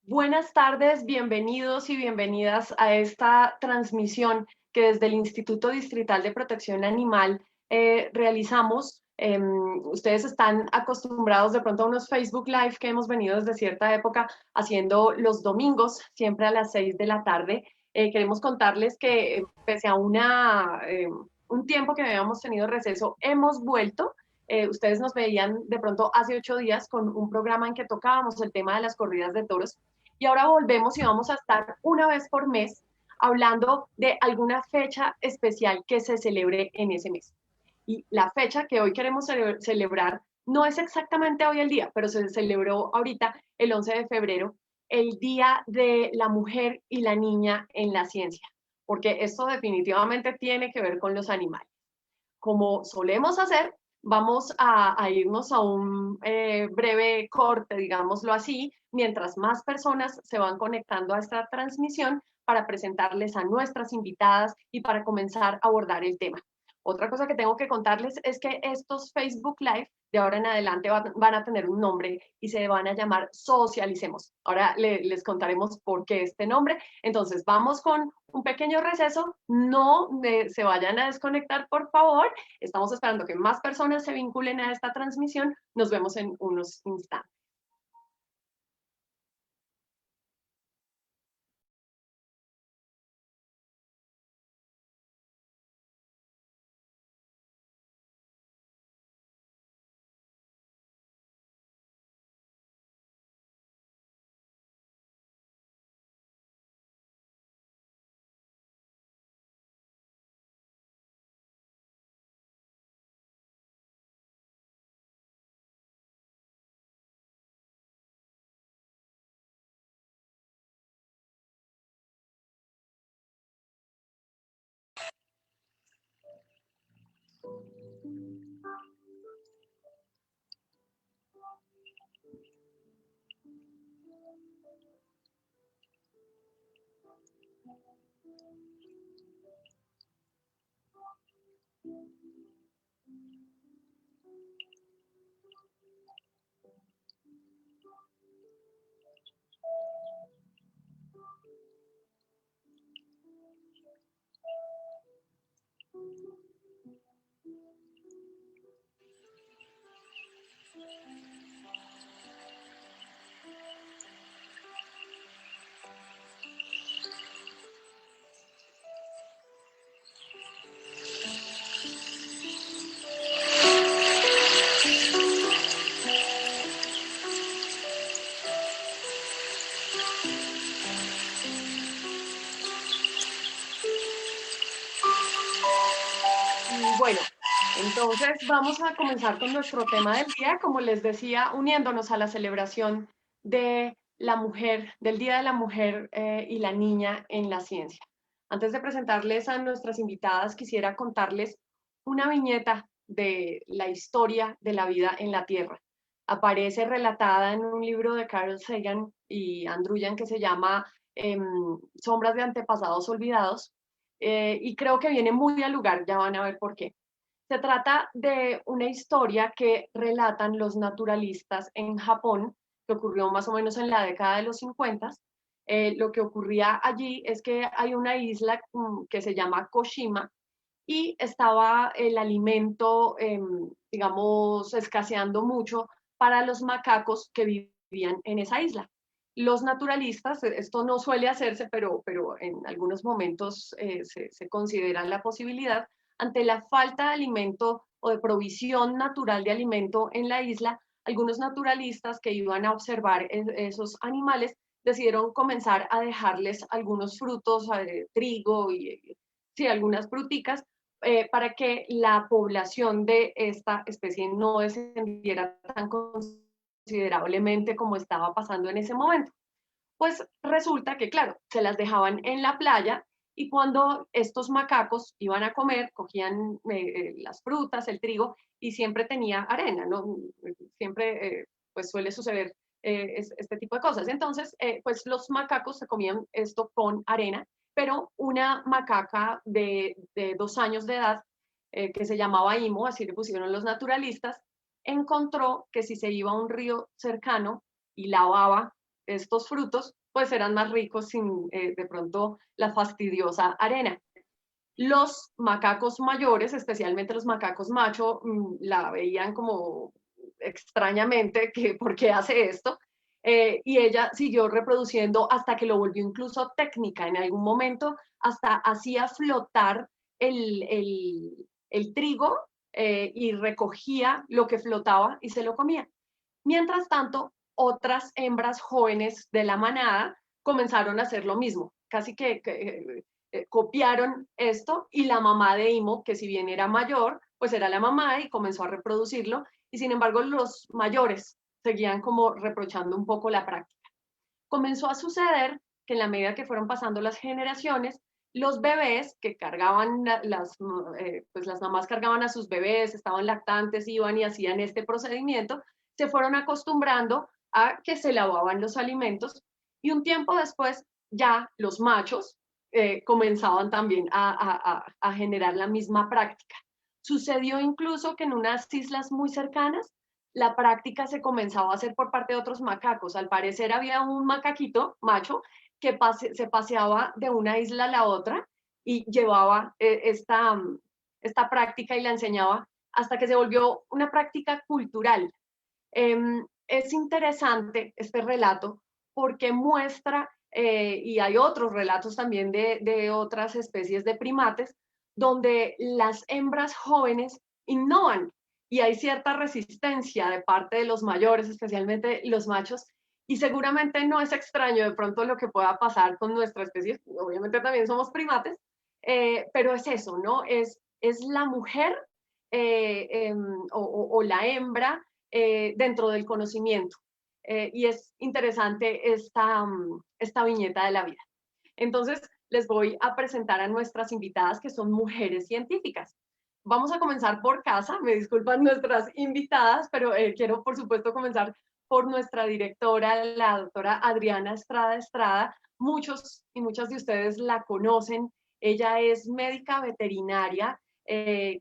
Buenas tardes, bienvenidos y bienvenidas a esta transmisión que desde el Instituto Distrital de Protección Animal realizamos. Ustedes están acostumbrados de pronto a unos Facebook Live que hemos venido desde cierta época haciendo los domingos, siempre a las 6 de la tarde. Queremos contarles que pese a un tiempo que habíamos tenido receso, hemos vuelto. Ustedes nos veían de pronto hace 8 días con un programa en que tocábamos el tema de las corridas de toros y ahora volvemos y vamos a estar una vez por mes hablando de alguna fecha especial que se celebre en ese mes. Y la fecha que hoy queremos celebrar no es exactamente hoy el día, pero se celebró ahorita el 11 de febrero, el Día de la Mujer y la Niña en la Ciencia, porque esto definitivamente tiene que ver con los animales. Como solemos hacer, vamos a irnos a un breve corte, digámoslo así, mientras más personas se van conectando a esta transmisión para presentarles a nuestras invitadas y para comenzar a abordar el tema. Otra cosa que tengo que contarles es que estos Facebook Live de ahora en adelante van a tener un nombre y se van a llamar Socialicemos. Ahora les contaremos por qué este nombre. Entonces, vamos con un pequeño receso. No se vayan a desconectar, por favor. Estamos esperando que más personas se vinculen a esta transmisión. Nos vemos en unos instantes. Bueno, entonces vamos a comenzar con nuestro tema del día, como les decía, uniéndonos a la celebración de la mujer, del Día de la Mujer y la Niña en la Ciencia. Antes de presentarles a nuestras invitadas, quisiera contarles una viñeta de la historia de la vida en la Tierra. Aparece relatada en un libro de Carl Sagan y Andrew Yang que se llama Sombras de Antepasados Olvidados, y creo que viene muy al lugar, ya van a ver por qué. Se trata de una historia que relatan los naturalistas en Japón, que ocurrió más o menos en la década de los 50. Lo que ocurría allí es que hay una isla que se llama Koshima y estaba el alimento, digamos, escaseando mucho para los macacos que vivían en esa isla. Los naturalistas, esto no suele hacerse, pero en algunos momentos se considera la posibilidad, ante la falta de alimento o de provisión natural de alimento en la isla, algunos naturalistas que iban a observar esos animales decidieron comenzar a dejarles algunos frutos, trigo y sí, algunas fruticas, para que la población de esta especie no descendiera tan considerablemente como estaba pasando en ese momento. Pues resulta que, claro, se las dejaban en la playa y cuando estos macacos iban a comer, cogían las frutas, el trigo y siempre tenía arena, ¿no? Siempre pues suele suceder este tipo de cosas. Entonces, pues los macacos se comían esto con arena, pero una macaca de 2 años de edad, que se llamaba Imo, así le pusieron los naturalistas, encontró que si se iba a un río cercano y lavaba estos frutos, pues eran más ricos sin de pronto la fastidiosa arena. Los macacos mayores, especialmente los macacos macho, la veían como extrañamente que por qué hace esto. Y ella siguió reproduciendo hasta que lo volvió incluso técnica. En algún momento hasta hacía flotar el trigo y recogía lo que flotaba y se lo comía. Mientras tanto, otras hembras jóvenes de la manada comenzaron a hacer lo mismo, casi que copiaron esto y la mamá de Imo, que si bien era mayor, pues era la mamá y comenzó a reproducirlo y sin embargo los mayores seguían como reprochando un poco la práctica. Comenzó a suceder que en la medida que fueron pasando las generaciones, los bebés que cargaban, pues las mamás cargaban a sus bebés, estaban lactantes, iban y hacían este procedimiento, se fueron acostumbrando a que se lavaban los alimentos y un tiempo después ya los machos comenzaban también a generar la misma práctica. Sucedió incluso que en unas islas muy cercanas la práctica se comenzaba a hacer por parte de otros macacos. Al parecer había un macaquito macho que se paseaba de una isla a la otra y llevaba esta práctica y la enseñaba hasta que se volvió una práctica cultural. Es interesante este relato porque muestra, y hay otros relatos también de otras especies de primates, donde las hembras jóvenes innovan y hay cierta resistencia de parte de los mayores, especialmente los machos, y seguramente no es extraño de pronto lo que pueda pasar con nuestra especie, obviamente también somos primates, pero es eso, ¿no? Es la mujer o la hembra dentro del conocimiento. Y es interesante esta viñeta de la vida. Entonces, les voy a presentar a nuestras invitadas que son mujeres científicas. Vamos a comenzar por casa, me disculpan nuestras invitadas, pero quiero por supuesto comenzar por nuestra directora, la doctora Adriana Estrada Estrada. Muchos y muchas de ustedes la conocen. Ella es médica veterinaria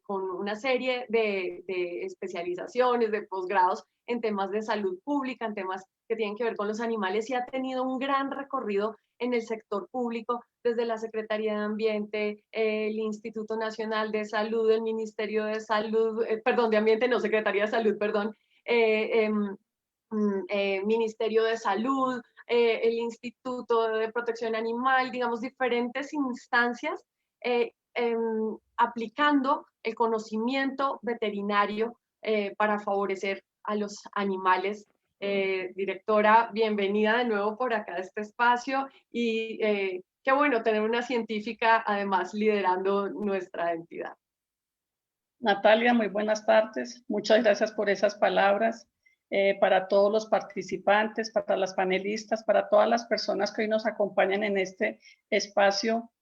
con una serie de especializaciones, de posgrados en temas de salud pública, en temas que tienen que ver con los animales y ha tenido un gran recorrido en el sector público, desde la Secretaría de Ambiente, el Instituto Nacional de Salud, el Ministerio de Salud, perdón, de Ambiente, no, Secretaría de Salud, perdón, Ministerio de Salud, el Instituto de Protección Animal, digamos, diferentes instancias aplicando el conocimiento veterinario para favorecer a los animales. Directora, bienvenida de nuevo por acá a este espacio y qué bueno tener una científica además liderando nuestra entidad. Natalia, muy buenas tardes. Muchas gracias por esas palabras. Para todos los participantes, para las panelistas, para todas las personas que hoy nos acompañan en este espacio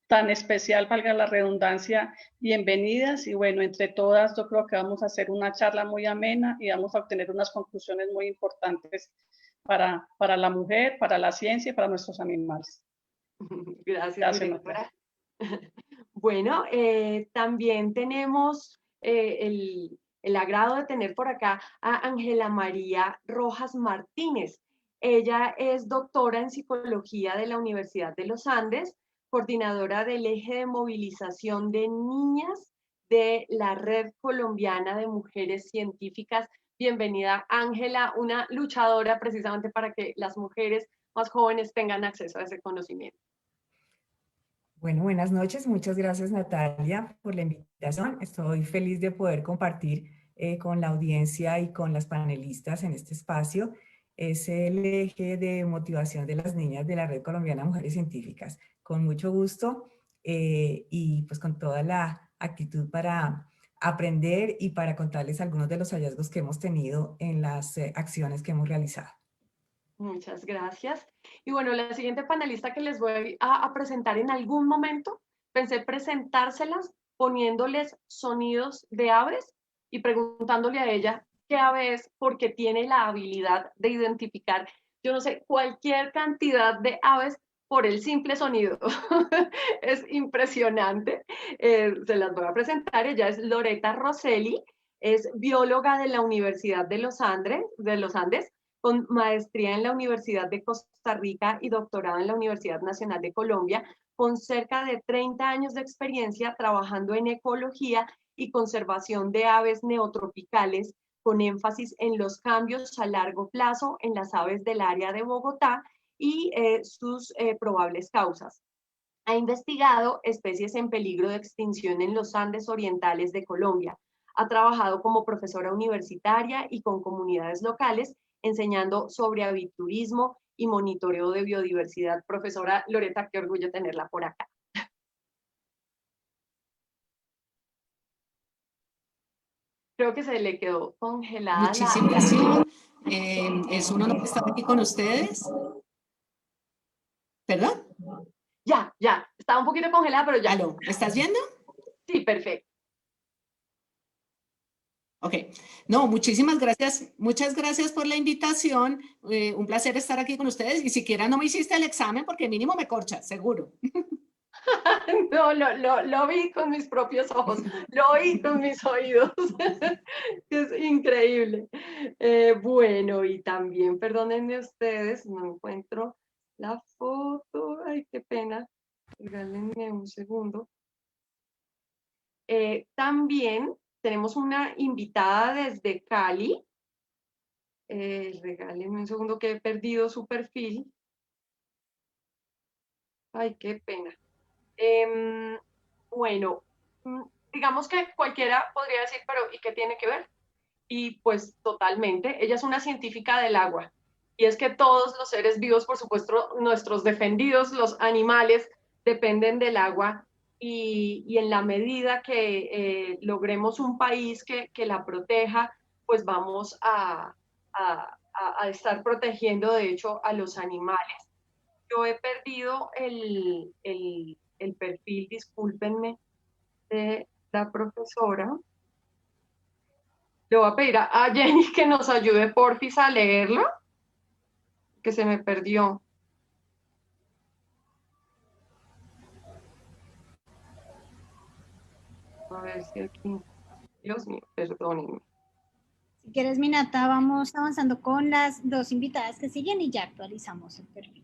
tan especial, valga la redundancia, bienvenidas. Y bueno, entre todas yo creo que vamos a hacer una charla muy amena y vamos a obtener unas conclusiones muy importantes para la mujer, para la ciencia y para nuestros animales. Gracias, directora. Bueno, también tenemos el agrado de tener por acá a Ángela María Rojas Martínez. Ella es doctora en psicología de la Universidad de los Andes, coordinadora del eje de movilización de niñas de la Red Colombiana de Mujeres Científicas. Bienvenida, Ángela, una luchadora precisamente para que las mujeres más jóvenes tengan acceso a ese conocimiento. Bueno, buenas noches. Muchas gracias, Natalia, por la invitación. Estoy feliz de poder compartir con la audiencia y con las panelistas en este espacio. Es el eje de motivación de las niñas de la Red Colombiana de Mujeres Científicas. Con mucho gusto y pues con toda la actitud para aprender y para contarles algunos de los hallazgos que hemos tenido en las acciones que hemos realizado. Muchas gracias. Y bueno, la siguiente panelista que les voy a presentar en algún momento, pensé presentárselas poniéndoles sonidos de aves y preguntándole a ella qué ave es, porque tiene la habilidad de identificar, yo no sé, cualquier cantidad de aves por el simple sonido. Es impresionante. Se las voy a presentar. Ella es Loretta Rosselli, es bióloga de la Universidad de los Andes, con maestría en la Universidad de Costa Rica y doctorado en la Universidad Nacional de Colombia, con cerca de 30 años de experiencia trabajando en ecología y conservación de aves neotropicales, con énfasis en los cambios a largo plazo en las aves del área de Bogotá y sus probables causas. Ha investigado especies en peligro de extinción en los Andes orientales de Colombia. Ha trabajado como profesora universitaria y con comunidades locales, enseñando sobre aviturismo y monitoreo de biodiversidad. Profesora Loretta, qué orgullo tenerla por acá. Creo que se le quedó congelada Muchísimas gracias. Es un honor estar aquí con ustedes. ¿Perdón? Ya, estaba un poquito congelada, pero ya. ¿Aló? ¿Me estás viendo? Sí, perfecto. Ok. No, muchísimas gracias. Muchas gracias por la invitación. Un placer estar aquí con ustedes. Y siquiera no me hiciste el examen porque mínimo me corcha, seguro. No, lo vi con mis propios ojos, lo oí con mis oídos. Es increíble. Bueno, y también, perdónenme ustedes, no encuentro la foto. Ay, qué pena. Regálenme un segundo. También tenemos una invitada desde Cali. Regálenme un segundo que he perdido su perfil. Ay, qué pena. Bueno, digamos que cualquiera podría decir, pero ¿y qué tiene que ver? Y pues totalmente, ella es una científica del agua. Y es que todos los seres vivos, por supuesto, nuestros defendidos, los animales, dependen del agua. Y en la medida que logremos un país que la proteja, pues vamos a estar protegiendo, de hecho, a los animales. Yo he perdido el perfil, discúlpenme, de la profesora. Le voy a pedir a Jenny que nos ayude, porfis, a leerlo, que se me perdió. A ver si aquí... Dios mío, perdónenme. Si quieres, Minata, vamos avanzando con las dos invitadas que siguen y ya actualizamos el perfil.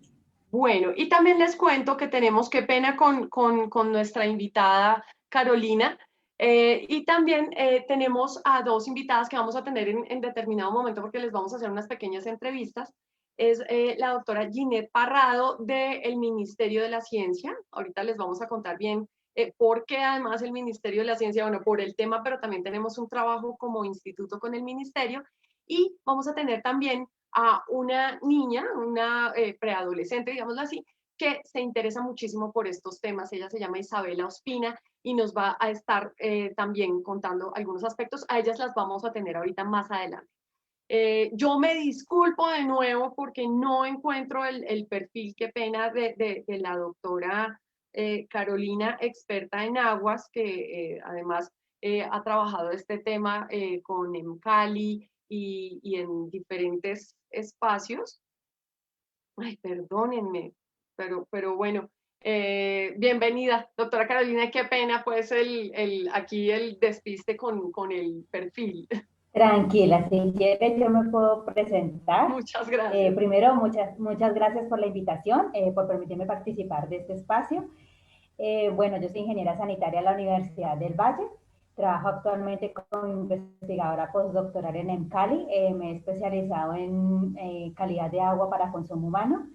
Bueno, y también les cuento que tenemos, qué pena con nuestra invitada Carolina, y también tenemos a dos invitadas que vamos a tener en determinado momento porque les vamos a hacer unas pequeñas entrevistas. Es la doctora Ginette Parrado del Ministerio de la Ciencia. Ahorita les vamos a contar bien por qué además el Ministerio de la Ciencia, bueno, por el tema, pero también tenemos un trabajo como instituto con el ministerio. Y vamos a tener también a una niña, una preadolescente, digámoslo así, que se interesa muchísimo por estos temas. Ella se llama Isabela Ospina y nos va a estar también contando algunos aspectos. A ellas las vamos a tener ahorita más adelante. Yo me disculpo de nuevo porque no encuentro el perfil, qué pena, de la doctora Carolina, experta en aguas, que además ha trabajado este tema con EMCALI y en diferentes espacios. Ay, perdónenme, pero bueno, bienvenida, doctora Carolina, qué pena pues aquí el despiste con el perfil. Tranquila, si quieres yo me puedo presentar. Muchas gracias. Primero, muchas gracias por la invitación, por permitirme participar de este espacio. Bueno, yo soy ingeniera sanitaria en la Universidad del Valle. Trabajo actualmente como investigadora postdoctoral en EMCALI. Me he especializado en calidad de agua para consumo humano.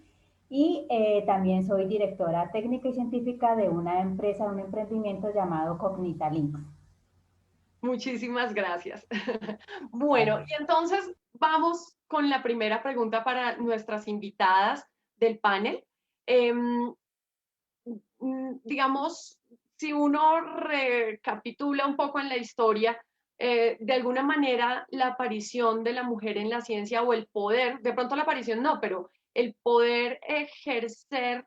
Y también soy directora técnica y científica de una empresa, un emprendimiento llamado Cognitalinks. Muchísimas gracias. Bueno, y entonces vamos con la primera pregunta para nuestras invitadas del panel. Digamos, si uno recapitula un poco en la historia, de alguna manera la aparición de la mujer en la ciencia o el poder, de pronto la aparición no, pero el poder ejercer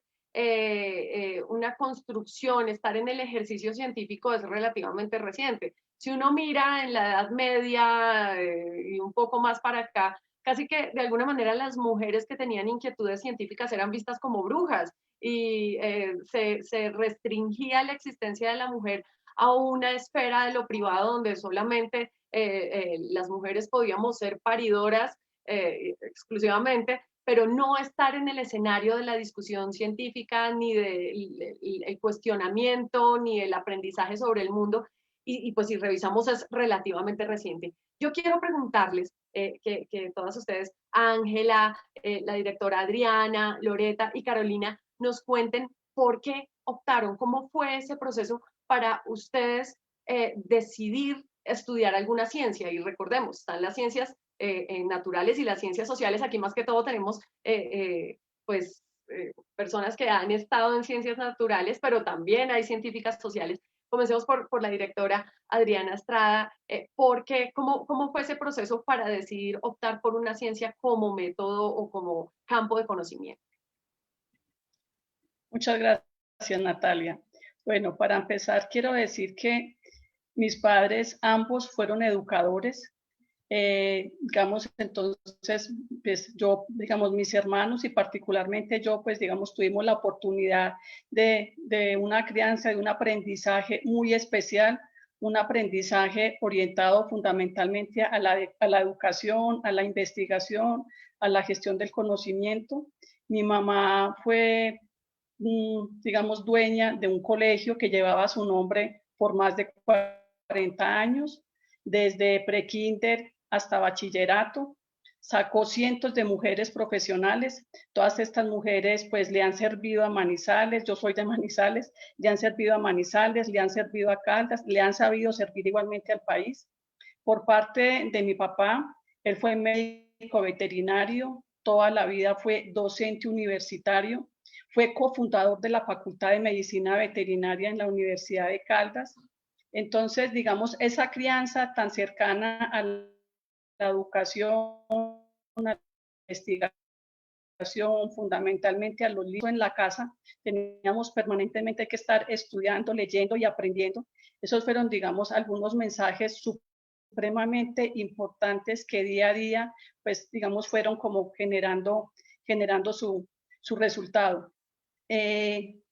una construcción, estar en el ejercicio científico es relativamente reciente. Si uno mira en la Edad Media y un poco más para acá, casi que de alguna manera las mujeres que tenían inquietudes científicas eran vistas como brujas y se restringía la existencia de la mujer a una esfera de lo privado donde solamente las mujeres podíamos ser paridoras exclusivamente, pero no estar en el escenario de la discusión científica, ni del cuestionamiento, ni el aprendizaje sobre el mundo. Y pues si revisamos es relativamente reciente. Yo quiero preguntarles que todas ustedes, Ángela, la directora Adriana, Loreta y Carolina, nos cuenten por qué optaron, cómo fue ese proceso para ustedes decidir estudiar alguna ciencia. Y recordemos, están las ciencias naturales y las ciencias sociales. Aquí más que todo tenemos pues personas que han estado en ciencias naturales, pero también hay científicas sociales. Comencemos por la directora Adriana Estrada. ¿Cómo fue ese proceso para decidir optar por una ciencia como método o como campo de conocimiento? Muchas gracias, Natalia. Bueno, para empezar, quiero decir que mis padres ambos fueron educadores. Digamos, entonces, pues yo, digamos, mis hermanos y particularmente yo, pues, digamos, tuvimos la oportunidad de una crianza, de un aprendizaje muy especial, un aprendizaje orientado fundamentalmente a la educación, a la investigación, a la gestión del conocimiento. Mi mamá fue, digamos, dueña de un colegio que llevaba su nombre por más de 40 años, desde prekinder hasta bachillerato. Sacó cientos de mujeres profesionales. Todas estas mujeres pues le han servido a Manizales, yo soy de Manizales, le han servido a Manizales, le han servido a Caldas, le han sabido servir igualmente al país. Por parte de mi papá, él fue médico veterinario, toda la vida fue docente universitario, fue cofundador de la Facultad de Medicina Veterinaria en la Universidad de Caldas. Entonces, digamos, esa crianza tan cercana a la educación, a la investigación, fundamentalmente a los libros en la casa, teníamos permanentemente que estar estudiando, leyendo y aprendiendo. Esos fueron, digamos, algunos mensajes supremamente importantes que día a día, pues, digamos, fueron como generando su resultado. ¿Qué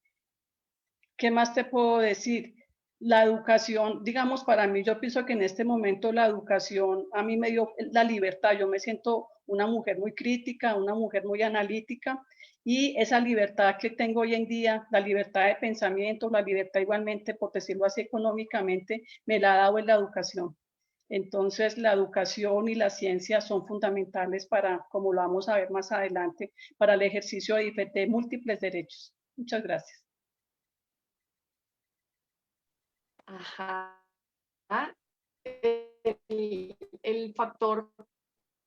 más te puedo decir? La educación, digamos, para mí, yo pienso que en este momento la educación a mí me dio la libertad. Yo me siento una mujer muy crítica, una mujer muy analítica, y esa libertad que tengo hoy en día, la libertad de pensamiento, la libertad igualmente, por decirlo así, económicamente, me la ha dado en la educación. Entonces, la educación y la ciencia son fundamentales para, como lo vamos a ver más adelante, para el ejercicio de múltiples derechos. Muchas gracias. Ajá. El factor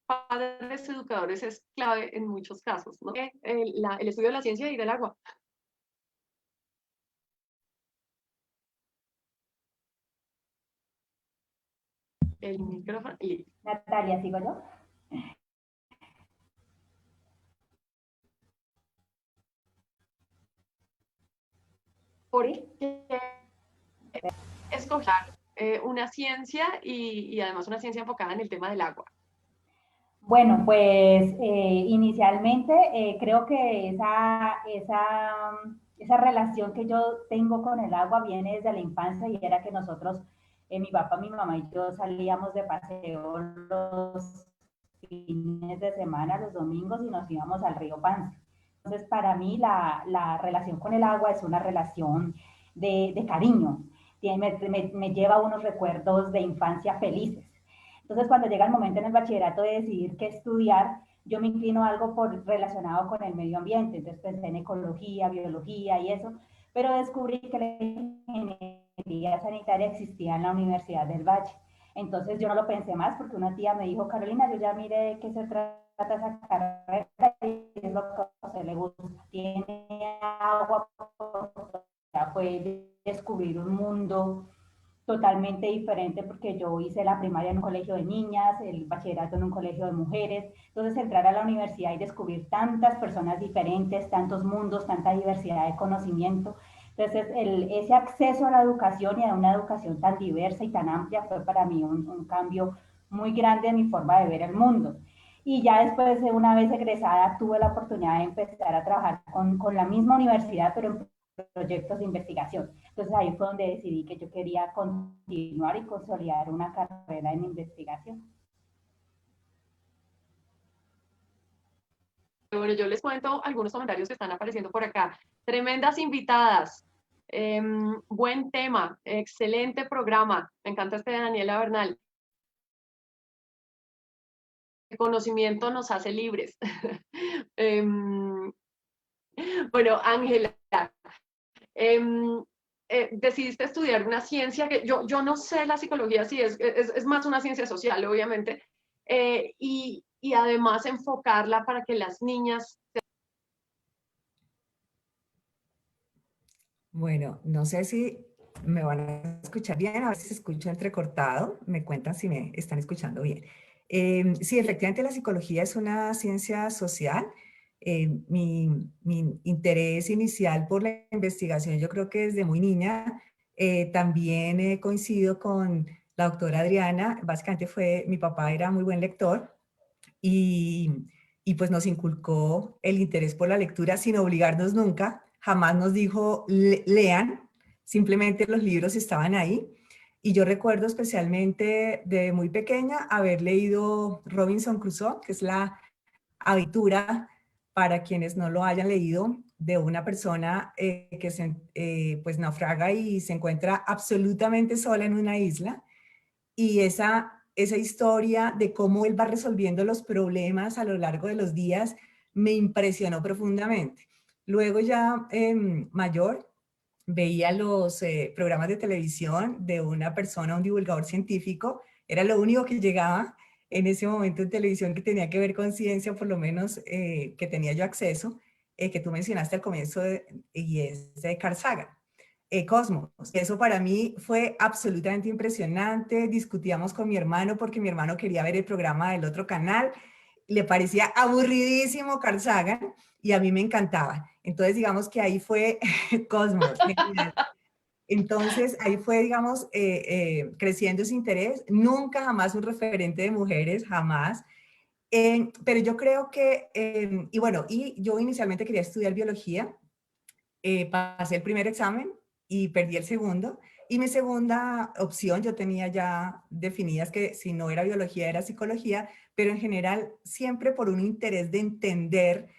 padres educadores es clave en muchos casos, ¿no? El estudio de la ciencia y del agua. El micrófono. Natalia, ¿sigo yo? ¿Por qué escoger una ciencia y además una ciencia enfocada en el tema del agua? Bueno, pues inicialmente creo que esa relación que yo tengo con el agua viene desde la infancia, y era que nosotros, mi papá, mi mamá y yo salíamos de paseo los fines de semana, los domingos, y nos íbamos al río Pance. Entonces, para mí la relación con el agua es una relación de cariño, me lleva unos recuerdos de infancia felices. Entonces, cuando llega el momento en el bachillerato de decidir qué estudiar, yo me inclino a algo relacionado con el medio ambiente. Entonces pensé en ecología, biología y eso, pero descubrí que la ingeniería sanitaria existía en la Universidad del Valle. Entonces yo no lo pensé más, porque una tía me dijo: Carolina, yo ya miré de qué se trata esa carrera y es lo que a usted le gusta. Tiene agua, ya fue descubrir un mundo totalmente diferente, porque yo hice la primaria en un colegio de niñas, el bachillerato en un colegio de mujeres. Entonces, entrar a la universidad y descubrir tantas personas diferentes, tantos mundos, tanta diversidad de conocimiento. Entonces, ese acceso a la educación y a una educación tan diversa y tan amplia fue para mí un cambio muy grande en mi forma de ver el mundo. Y ya después, una vez egresada, tuve la oportunidad de empezar a trabajar con la misma universidad, pero en proyectos de investigación. Entonces ahí fue donde decidí que yo quería continuar y consolidar una carrera en investigación. Bueno, yo les cuento algunos comentarios que están apareciendo por acá. Tremendas invitadas. Buen tema, excelente programa. Me encanta este de Daniela Bernal. El conocimiento nos hace libres. Bueno, Ángela, decidiste estudiar una ciencia que yo no sé la psicología, sí, es más una ciencia social, obviamente, y además enfocarla para que las niñas... Bueno, no sé si me van a escuchar bien, a ver si se escucha entrecortado, me cuentan si me están escuchando bien. Sí, efectivamente la psicología es una ciencia social. Mi interés inicial por la investigación, yo creo que desde muy niña, también coincido con la doctora Adriana. Básicamente mi papá era muy buen lector y, y pues nos inculcó el interés por la lectura sin obligarnos nunca. Jamás nos dijo lean, simplemente los libros estaban ahí. Y yo recuerdo especialmente de muy pequeña haber leído Robinson Crusoe, que es la aventura, para quienes no lo hayan leído, de una persona que pues naufraga y se encuentra absolutamente sola en una isla. Y esa historia de cómo él va resolviendo los problemas a lo largo de los días me impresionó profundamente. Luego ya mayor, veía los programas de televisión de una persona, un divulgador científico, era lo único que llegaba en ese momento en televisión que tenía que ver con ciencia, por lo menos que tenía yo acceso, que tú mencionaste al comienzo, y es de Carl Sagan. Cosmos. Eso para mí fue absolutamente impresionante. Discutíamos con mi hermano porque mi hermano quería ver el programa del otro canal. Le parecía aburridísimo Carl Sagan y a mí me encantaba. Entonces, digamos que ahí fue Cosmos. Genial. Entonces, ahí fue, digamos, creciendo ese interés. Nunca jamás un referente de mujeres, jamás. Pero yo creo que, y bueno, y yo inicialmente quería estudiar biología. Pasé el primer examen y perdí el segundo. Y mi segunda opción, yo tenía ya definidas que si no era biología, era psicología, pero en general siempre por un interés de entender,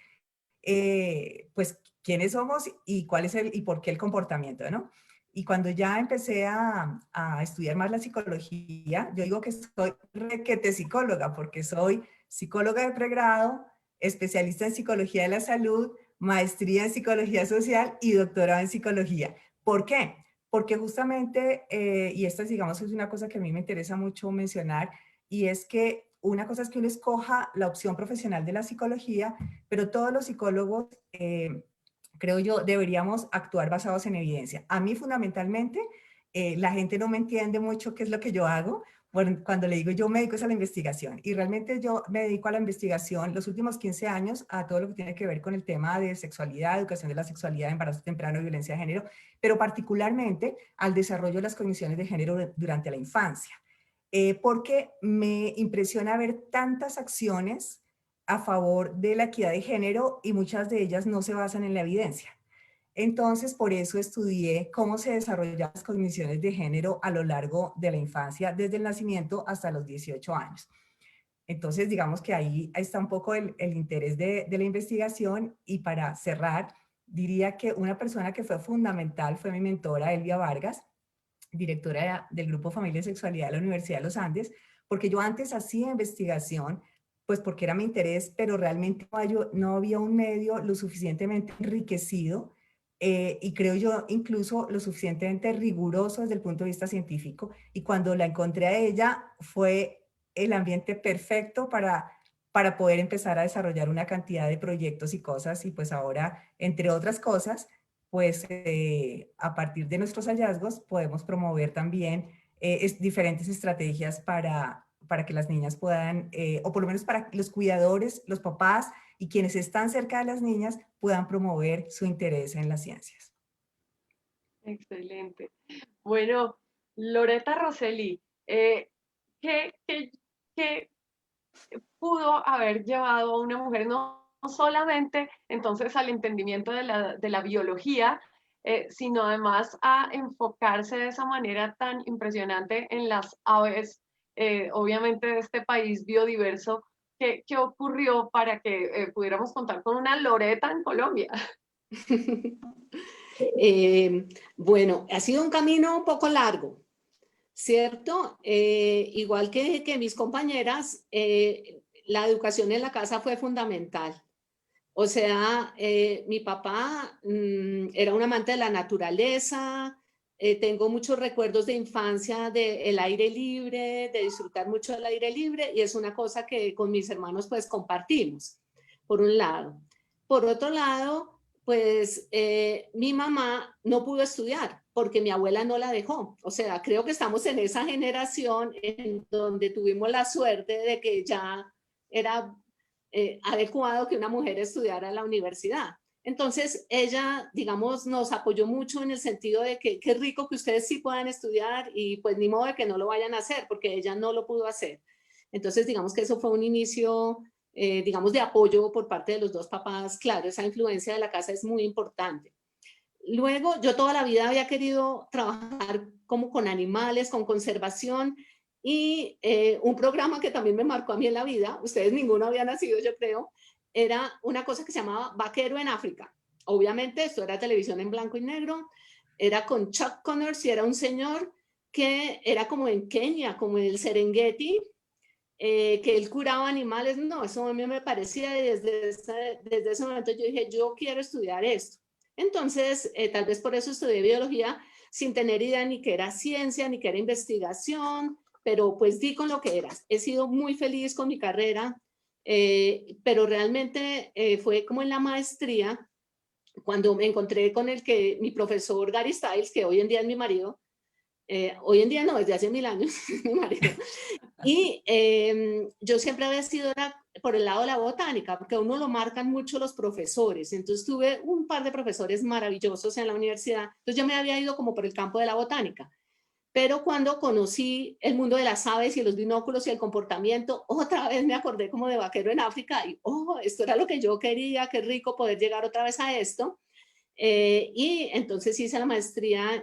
pues, quiénes somos y cuál es y por qué el comportamiento, ¿no? Y cuando ya empecé a estudiar más la psicología, yo digo que soy requete psicóloga, porque soy psicóloga de pregrado, especialista en psicología de la salud, maestría en psicología social y doctorado en psicología. ¿Por qué? Porque justamente, y esta digamos es una cosa que a mí me interesa mucho mencionar, y es que una cosa es que uno escoja la opción profesional de la psicología, pero todos los psicólogos, creo yo, deberíamos actuar basados en evidencia. A mí fundamentalmente, la gente no me entiende mucho qué es lo que yo hago, cuando le digo yo me dedico a la investigación, y realmente yo me dedico a la investigación los últimos 15 años a todo lo que tiene que ver con el tema de sexualidad, educación de la sexualidad, embarazo temprano y violencia de género, pero particularmente al desarrollo de las cogniciones de género durante la infancia, porque me impresiona ver tantas acciones a favor de la equidad de género y muchas de ellas no se basan en la evidencia. Entonces, por eso estudié cómo se desarrollan las cogniciones de género a lo largo de la infancia, desde el nacimiento hasta los 18 años. Entonces, digamos que ahí está un poco el interés de la investigación. Y para cerrar, diría que una persona que fue fundamental fue mi mentora, Elvia Vargas, directora del Grupo Familia y Sexualidad de la Universidad de los Andes, porque yo antes hacía investigación, pues porque era mi interés, pero realmente no había un medio lo suficientemente enriquecido, y creo yo incluso lo suficientemente riguroso desde el punto de vista científico. Y cuando la encontré a ella, fue el ambiente perfecto para poder empezar a desarrollar una cantidad de proyectos y cosas. Y pues ahora, entre otras cosas, pues a partir de nuestros hallazgos podemos promover también diferentes estrategias para que las niñas puedan, o por lo menos para que los cuidadores, los papás y quienes están cerca de las niñas puedan promover su interés en las ciencias. Excelente. Bueno, Loretta Rosselli, ¿qué, qué pudo haber llevado a una mujer no solamente entonces al entendimiento de la biología, sino además a enfocarse de esa manera tan impresionante en las aves, obviamente de este país biodiverso, ¿qué ocurrió para que pudiéramos contar con una Loreta en Colombia? Bueno, ha sido un camino un poco largo, ¿cierto? Igual que mis compañeras, la educación en la casa fue fundamental. O sea, mi papá era un amante de la naturaleza, tengo muchos recuerdos de infancia del aire libre, de disfrutar mucho del aire libre, y es una cosa que con mis hermanos pues compartimos, por un lado. Por otro lado, pues mi mamá no pudo estudiar porque mi abuela no la dejó. O sea, creo que estamos en esa generación en donde tuvimos la suerte de que ya era adecuado que una mujer estudiara en la universidad. Entonces, ella, digamos, nos apoyó mucho en el sentido de que qué rico que ustedes sí puedan estudiar y pues ni modo de que no lo vayan a hacer, porque ella no lo pudo hacer. Entonces, digamos que eso fue un inicio, digamos, de apoyo por parte de los dos papás. Claro, esa influencia de la casa es muy importante. Luego, yo toda la vida había querido trabajar como con animales, con conservación, y un programa que también me marcó a mí en la vida, ustedes ninguno había nacido, yo creo, era una cosa que se llamaba Vaquero en África. Obviamente, esto era televisión en blanco y negro, era con Chuck Connors y era un señor que era como en Kenia, como en el Serengeti, que él curaba animales. No, eso a mí me parecía, y desde ese momento yo dije, yo quiero estudiar esto. Entonces, tal vez por eso estudié biología sin tener idea ni que era ciencia, ni que era investigación, pero pues di con lo que era. He sido muy feliz con mi carrera, pero realmente fue como en la maestría, cuando me encontré con mi profesor Gary Stiles, que hoy en día es mi marido, hoy en día no, desde hace 1000 años, mi marido. Y yo siempre había sido por el lado de la botánica, porque a uno lo marcan mucho los profesores. Entonces tuve un par de profesores maravillosos en la universidad. Entonces yo me había ido como por el campo de la botánica. Pero cuando conocí el mundo de las aves y los binóculos y el comportamiento, otra vez me acordé como de Vaquero en África y, oh, esto era lo que yo quería, qué rico poder llegar otra vez a esto. Y entonces hice la maestría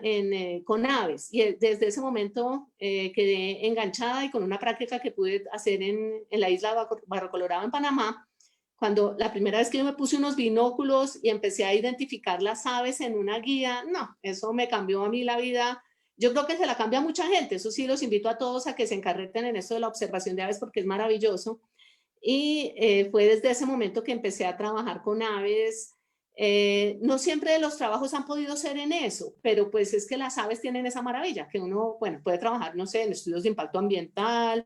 con aves y desde ese momento quedé enganchada, y con una práctica que pude hacer en la isla Barro Colorado en Panamá, cuando la primera vez que yo me puse unos binóculos y empecé a identificar las aves en una guía, no, eso me cambió a mí la vida. Yo creo que se la cambia a mucha gente, eso sí, los invito a todos a que se encarreten en esto de la observación de aves porque es maravilloso. Y fue desde ese momento que empecé a trabajar con aves. No siempre los trabajos han podido ser en eso, pero pues es que las aves tienen esa maravilla, que uno, bueno, puede trabajar, no sé, en estudios de impacto ambiental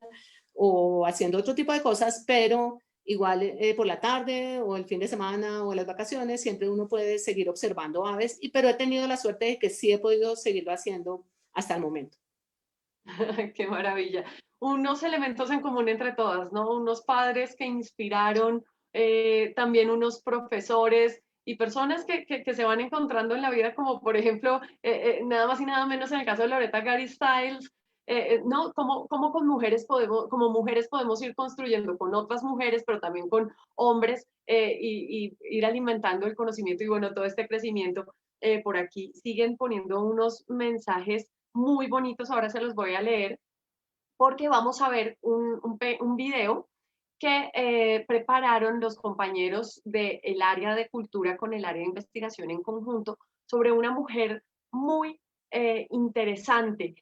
o haciendo otro tipo de cosas, pero igual por la tarde o el fin de semana o en las vacaciones, siempre uno puede seguir observando aves, pero he tenido la suerte de que sí he podido seguirlo haciendo hasta el momento. Qué maravilla. Unos elementos en común entre todas, ¿no? Unos padres que inspiraron, también unos profesores y personas que se van encontrando en la vida, como por ejemplo, nada más y nada menos en el caso de Loretta Gary Stiles, ¿no? Cómo con mujeres como mujeres podemos ir construyendo con otras mujeres, pero también con hombres, y ir alimentando el conocimiento y bueno, todo este crecimiento. Por aquí siguen poniendo unos mensajes muy bonitos, ahora se los voy a leer, porque vamos a ver un video que prepararon los compañeros del área de cultura con el área de investigación en conjunto sobre una mujer muy interesante.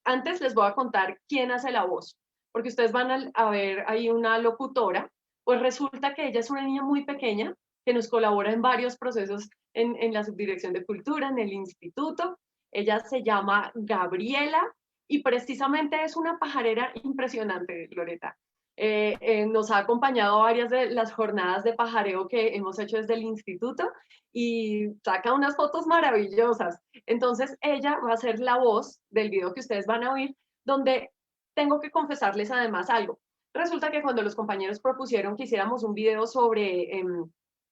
Antes les voy a contar quién hace la voz, porque ustedes van a ver ahí una locutora, pues resulta que ella es una niña muy pequeña que nos colabora en varios procesos en la subdirección de cultura, en el instituto. Ella se llama Gabriela y precisamente es una pajarera impresionante, Loreta. Nos ha acompañado a varias de las jornadas de pajareo que hemos hecho desde el instituto y saca unas fotos maravillosas. Entonces ella va a ser la voz del video que ustedes van a oír, donde tengo que confesarles además algo. Resulta que cuando los compañeros propusieron que hiciéramos un video sobre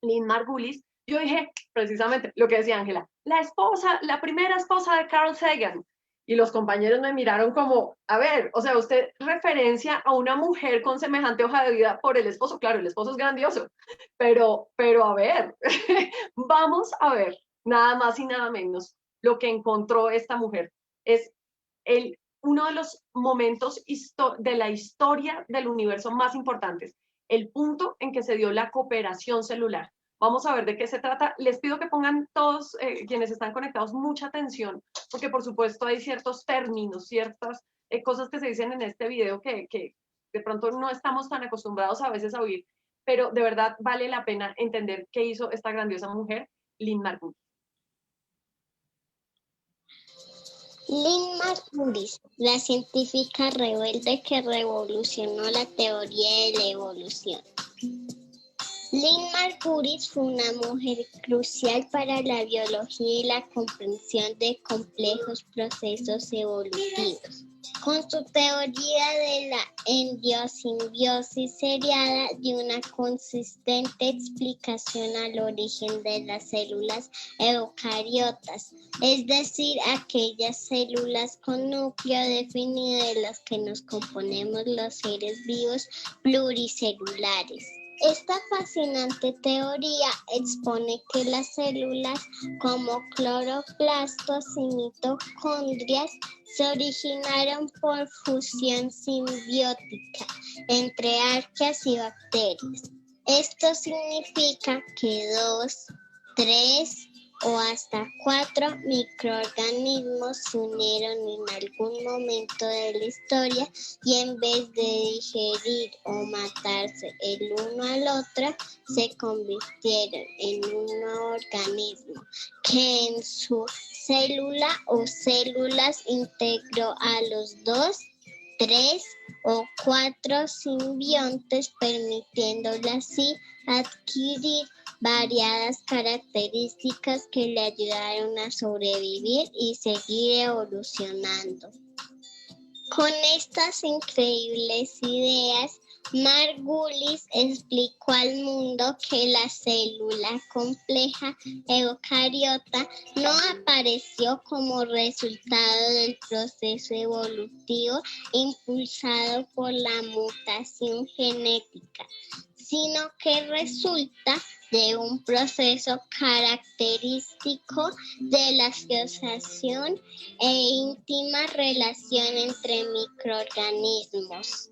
Lynn Margulis, yo dije precisamente lo que decía Ángela, la primera esposa de Carl Sagan. Y los compañeros me miraron como, a ver, o sea, usted referencia a una mujer con semejante hoja de vida por el esposo. Claro, el esposo es grandioso, pero a ver, vamos a ver, nada más y nada menos, lo que encontró esta mujer. Es el uno de los momentos de la historia del universo más importantes, el punto en que se dio la cooperación celular. Vamos a ver de qué se trata. Les pido que pongan todos quienes están conectados mucha atención, porque por supuesto hay ciertos términos, ciertas cosas que se dicen en este video que de pronto no estamos tan acostumbrados a veces a oír, pero de verdad vale la pena entender qué hizo esta grandiosa mujer, Lynn Margulis. Lynn Margulis, la científica rebelde que revolucionó la teoría de la evolución. Lynn Margulis fue una mujer crucial para la biología y la comprensión de complejos procesos evolutivos. Con su teoría de la endosimbiosis seriada dio una consistente explicación al origen de las células eucariotas, es decir, aquellas células con núcleo definido de las que nos componemos los seres vivos pluricelulares. Esta fascinante teoría expone que las células como cloroplastos y mitocondrias se originaron por fusión simbiótica entre arqueas y bacterias. Esto significa que 2, 3 o hasta 4 microorganismos se unieron en algún momento de la historia y en vez de digerir o matarse el uno al otro, se convirtieron en un nuevo organismo que en su célula o células integró a los 2, 3 o 4 simbiontes, permitiéndole así adquirir variadas características que le ayudaron a sobrevivir y seguir evolucionando. Con estas increíbles ideas, Margulis explicó al mundo que la célula compleja eucariota no apareció como resultado del proceso evolutivo impulsado por la mutación genética, sino que resulta de un proceso característico de la asociación e íntima relación entre microorganismos.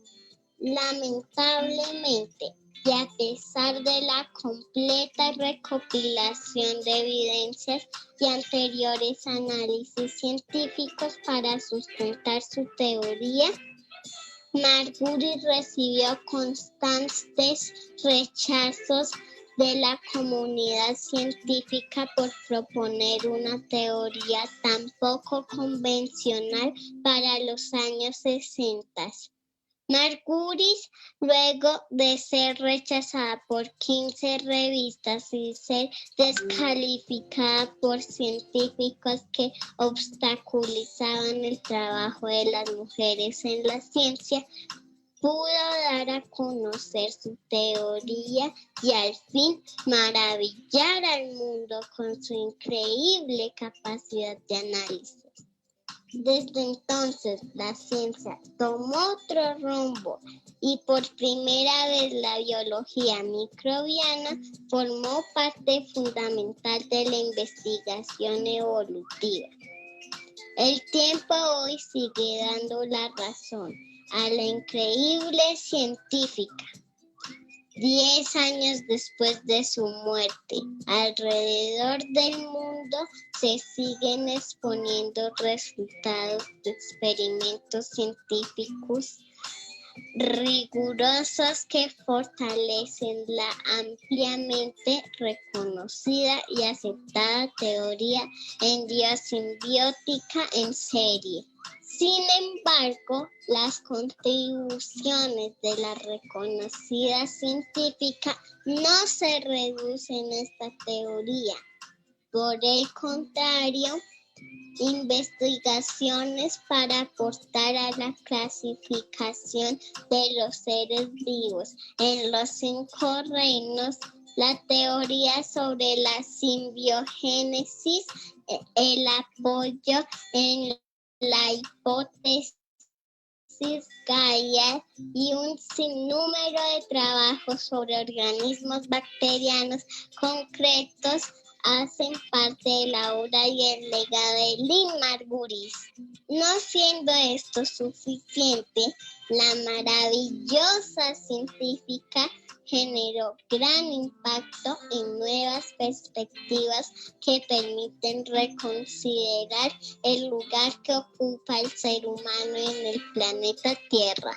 Lamentablemente, y a pesar de la completa recopilación de evidencias y anteriores análisis científicos para sustentar su teoría, Margulis recibió constantes rechazos de la comunidad científica por proponer una teoría tan poco convencional para los años 60. Margulis, luego de ser rechazada por 15 revistas y ser descalificada por científicos que obstaculizaban el trabajo de las mujeres en la ciencia, pudo dar a conocer su teoría y al fin maravillar al mundo con su increíble capacidad de análisis. Desde entonces, la ciencia tomó otro rumbo y por primera vez la biología microbiana formó parte fundamental de la investigación evolutiva. El tiempo hoy sigue dando la razón a la increíble científica. 10 años después de su muerte, alrededor del mundo se siguen exponiendo resultados de experimentos científicos rigurosos que fortalecen la ampliamente reconocida y aceptada teoría endiosimbiótica en serie. Sin embargo, las contribuciones de la reconocida científica no se reducen a esta teoría. Por el contrario, investigaciones para aportar a la clasificación de los seres vivos en los 5 reinos, la teoría sobre la simbiogénesis, el apoyo en la hipótesis Gaia y un sinnúmero de trabajos sobre organismos bacterianos concretos hacen parte de la obra y el legado de Lynn Margulis. No siendo esto suficiente, la maravillosa científica generó gran impacto en nuevas perspectivas que permiten reconsiderar el lugar que ocupa el ser humano en el planeta Tierra.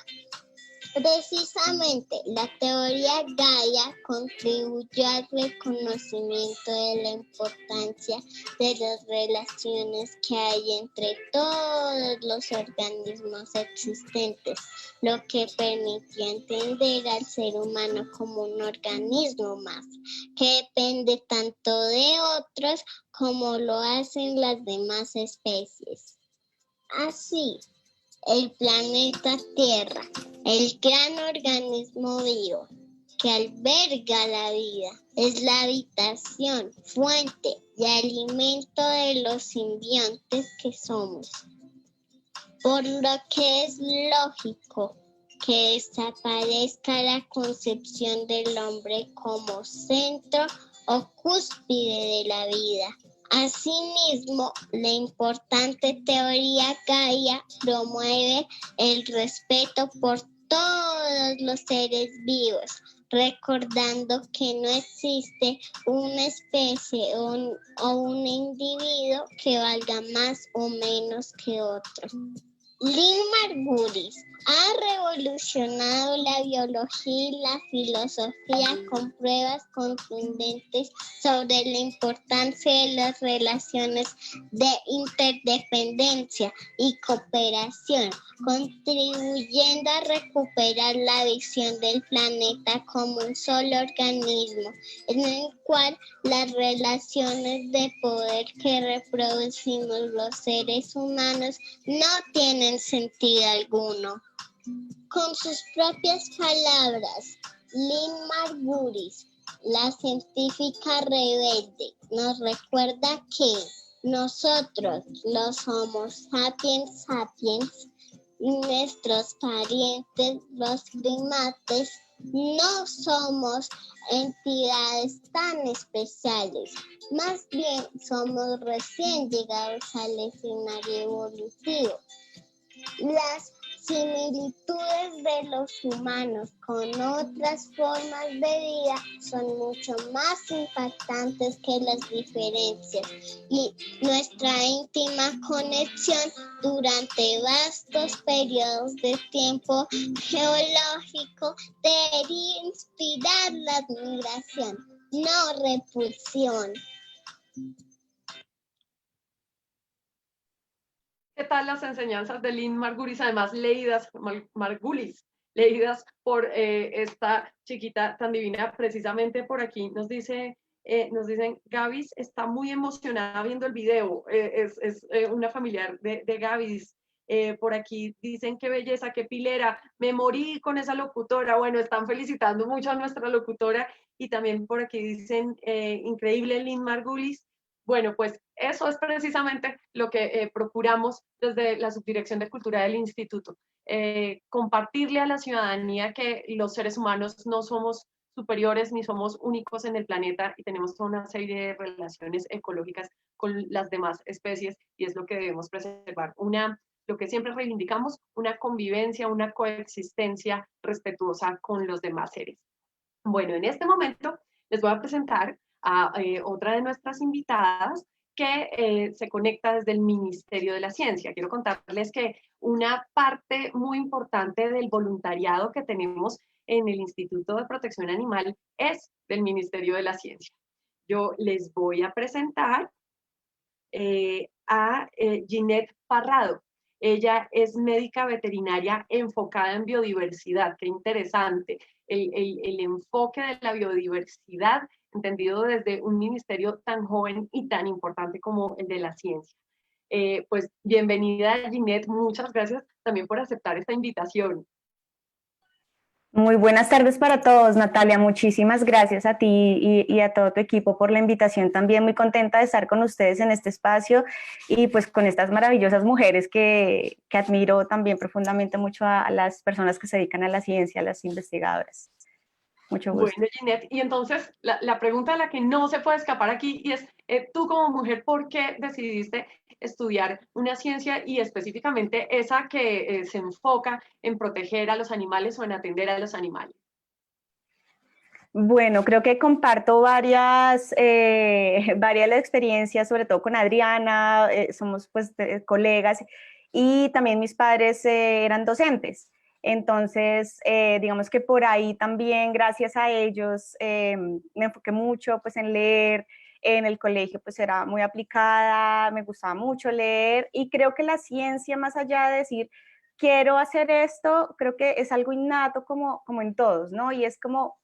Precisamente, la teoría Gaia contribuyó al reconocimiento de la importancia de las relaciones que hay entre todos los organismos existentes, lo que permitió entender al ser humano como un organismo más, que depende tanto de otros como lo hacen las demás especies. Así, el planeta Tierra, el gran organismo vivo que alberga la vida, es la habitación, fuente y alimento de los simbiontes que somos. Por lo que es lógico que desaparezca la concepción del hombre como centro o cúspide de la vida. Asimismo, la importante teoría Gaia promueve el respeto por todos los seres vivos, recordando que no existe una especie o un individuo que valga más o menos que otro. Lynn Margulis ha revolucionado la biología y la filosofía con pruebas contundentes sobre la importancia de las relaciones de interdependencia y cooperación, contribuyendo a recuperar la visión del planeta como un solo organismo, en el cual las relaciones de poder que reproducimos los seres humanos no tienen sentido alguno. Con sus propias palabras, Lynn Margulis, la científica rebelde, nos recuerda que nosotros, los Homo sapiens sapiens, y nuestros parientes, los primates, no somos entidades tan especiales. Más bien somos recién llegados al escenario evolutivo. Las similitudes de los humanos con otras formas de vida son mucho más impactantes que las diferencias, y nuestra íntima conexión durante vastos periodos de tiempo geológico debería inspirar la admiración, no repulsión. ¿Qué tal las enseñanzas de Lynn Margulis, además leídas, leídas por esta chiquita tan divina? Precisamente por aquí nos dicen, Gavis está muy emocionada viendo el video, es una familiar de Gavis. Por aquí dicen qué belleza, qué pilera, me morí con esa locutora. Bueno, están felicitando mucho a nuestra locutora, y también por aquí dicen increíble Lynn Margulis. Bueno, pues eso es precisamente lo que procuramos desde la Subdirección de Cultura del Instituto, compartirle a la ciudadanía que los seres humanos no somos superiores ni somos únicos en el planeta, y tenemos toda una serie de relaciones ecológicas con las demás especies, y es lo que debemos preservar. Lo que siempre reivindicamos, una convivencia, una coexistencia respetuosa con los demás seres. Bueno, en este momento les voy a presentar a otra de nuestras invitadas que se conecta desde el Ministerio de la Ciencia. Quiero contarles que una parte muy importante del voluntariado que tenemos en el Instituto de Protección Animal es del Ministerio de la Ciencia. Yo les voy a presentar a Ginette Parrado. Ella es médica veterinaria enfocada en biodiversidad. Qué interesante el enfoque de la biodiversidad entendido desde un ministerio tan joven y tan importante como el de la ciencia. Pues bienvenida, Ginette, muchas gracias también por aceptar esta invitación. Muy buenas tardes para todos, Natalia. Muchísimas gracias a ti y a todo tu equipo por la invitación. También muy contenta de estar con ustedes en este espacio y pues con estas maravillosas mujeres que admiro también profundamente mucho a las personas que se dedican a la ciencia, a las investigadoras. Mucho gusto. Bueno, Ginette, y entonces la pregunta a la que no se puede escapar aquí y es, tú como mujer, ¿por qué decidiste estudiar una ciencia y específicamente esa que se enfoca en proteger a los animales o en atender a los animales? Bueno, creo que comparto varias de las experiencias, sobre todo con Adriana, somos pues colegas, y también mis padres eran docentes. Entonces, digamos que por ahí también, gracias a ellos, me enfoqué mucho pues en leer. En el colegio pues era muy aplicada, me gustaba mucho leer, y creo que la ciencia, más allá de decir quiero hacer esto, creo que es algo innato como en todos, ¿no? Y es como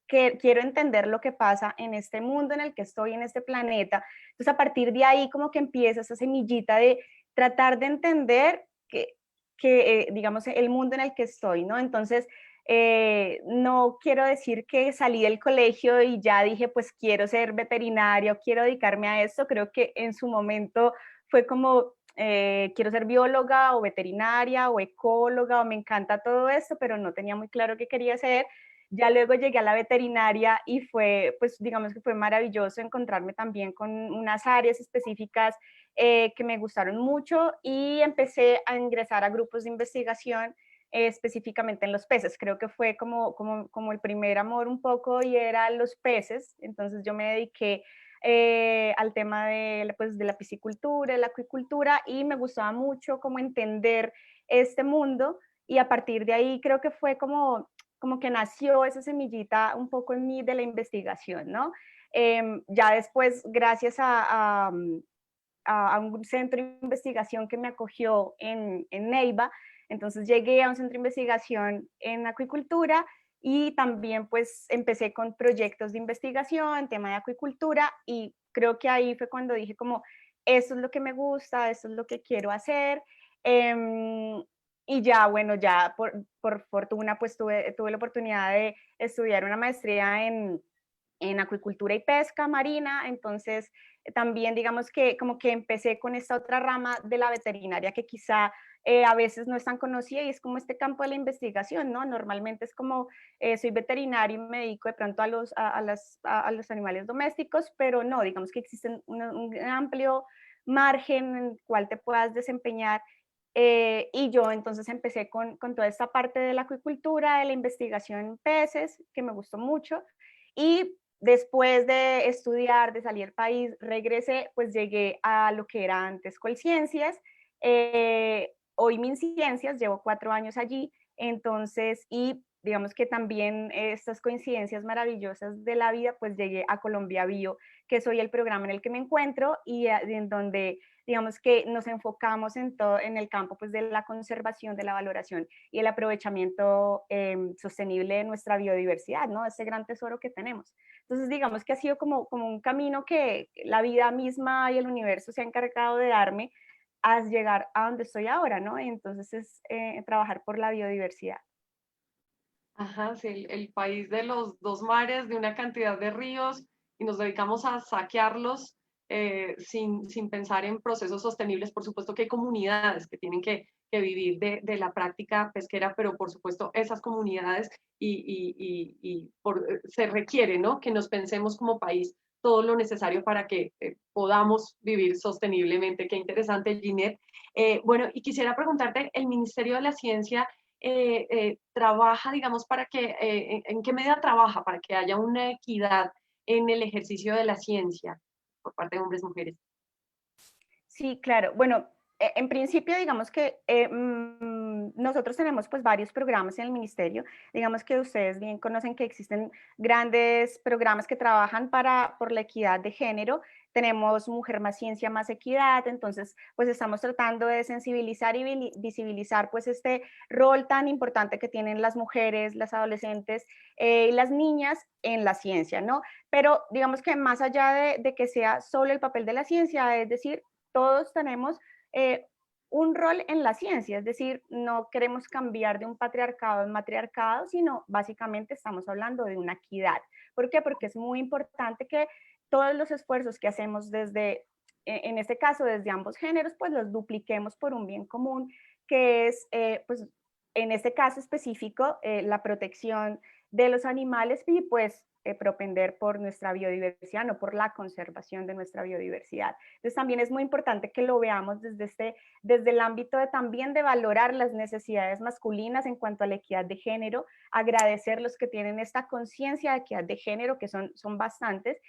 que quiero entender lo que pasa en este mundo en el que estoy, en este planeta. Entonces, a partir de ahí, como que empieza esa semillita de tratar de entender digamos, el mundo en el que estoy, ¿no? Entonces, no quiero decir que salí del colegio y ya dije, pues quiero ser veterinaria o quiero dedicarme a esto. Creo que en su momento fue como, quiero ser bióloga o veterinaria o ecóloga, o me encanta todo esto, pero no tenía muy claro qué quería hacer. Ya luego llegué a la veterinaria y fue, pues digamos que fue maravilloso encontrarme también con unas áreas específicas que me gustaron mucho, y empecé a ingresar a grupos de investigación específicamente en los peces. Creo que fue como el primer amor un poco, y era los peces. Entonces yo me dediqué al tema pues, de la piscicultura, de la acuicultura, y me gustaba mucho como entender este mundo, y a partir de ahí creo que fue como que nació esa semillita un poco en mí de la investigación, ¿no? Ya después, gracias a un centro de investigación que me acogió en Neiva, entonces llegué a un centro de investigación en acuicultura, y también pues empecé con proyectos de investigación, tema de acuicultura, y creo que ahí fue cuando dije como, esto es lo que me gusta, esto es lo que quiero hacer. Y ya, bueno, ya por fortuna, pues tuve la oportunidad de estudiar una maestría en acuicultura y pesca marina. Entonces también digamos que como que empecé con esta otra rama de la veterinaria que quizá a veces no es tan conocida, y es como este campo de la investigación, ¿no? Normalmente es como, soy veterinario y me dedico de pronto a los animales domésticos, pero no, digamos que existe un amplio margen en el cual te puedas desempeñar. Y yo entonces empecé con toda esta parte de la acuicultura, de la investigación en peces, que me gustó mucho, y después de estudiar, de salir del país, regresé, pues llegué a lo que era antes Colciencias, hoy MinCiencias, llevo 4 años allí. Entonces, y digamos que también estas coincidencias maravillosas de la vida, pues llegué a Colombia Bio, que soy el programa en el que me encuentro, y en donde digamos que nos enfocamos en todo, en el campo pues de la conservación, de la valoración y el aprovechamiento sostenible de nuestra biodiversidad, ¿no? Ese gran tesoro que tenemos. Entonces digamos que ha sido como un camino que la vida misma y el universo se ha encargado de darme a llegar a donde estoy ahora, ¿no? Entonces es trabajar por la biodiversidad. Ajá, sí, el país de los dos mares, de una cantidad de ríos, y nos dedicamos a saquearlos sin pensar en procesos sostenibles. Por supuesto que hay comunidades que tienen que vivir de la práctica pesquera, pero por supuesto esas comunidades se requiere, ¿no? Que nos pensemos como país todo lo necesario para que podamos vivir sosteniblemente. Qué interesante, Ginette. Bueno, y quisiera preguntarte, el Ministerio de la Ciencia trabaja, digamos, para que, en qué medida trabaja para que haya una equidad en el ejercicio de la ciencia por parte de hombres y mujeres? Sí, claro. Bueno, en principio, digamos que nosotros tenemos pues varios programas en el ministerio. Digamos que ustedes bien conocen que existen grandes programas que trabajan por la equidad de género. Tenemos Mujer Más Ciencia Más Equidad. Entonces, pues estamos tratando de sensibilizar y visibilizar pues este rol tan importante que tienen las mujeres, las adolescentes y las niñas en la ciencia, ¿no? Pero digamos que más allá de que sea solo el papel de la ciencia, es decir, todos tenemos un rol en la ciencia, es decir, no queremos cambiar de un patriarcado en matriarcado, sino básicamente estamos hablando de una equidad. ¿Por qué? Porque es muy importante que todos los esfuerzos que hacemos en este caso, desde ambos géneros, pues los dupliquemos por un bien común, que es, pues, en este caso específico, la protección de los animales y pues propender por nuestra biodiversidad, no por la conservación de nuestra biodiversidad. Entonces también es muy importante que lo veamos desde el ámbito también de valorar las necesidades masculinas en cuanto a la equidad de género, agradecer los que tienen esta conciencia de equidad de género, que son bastantes,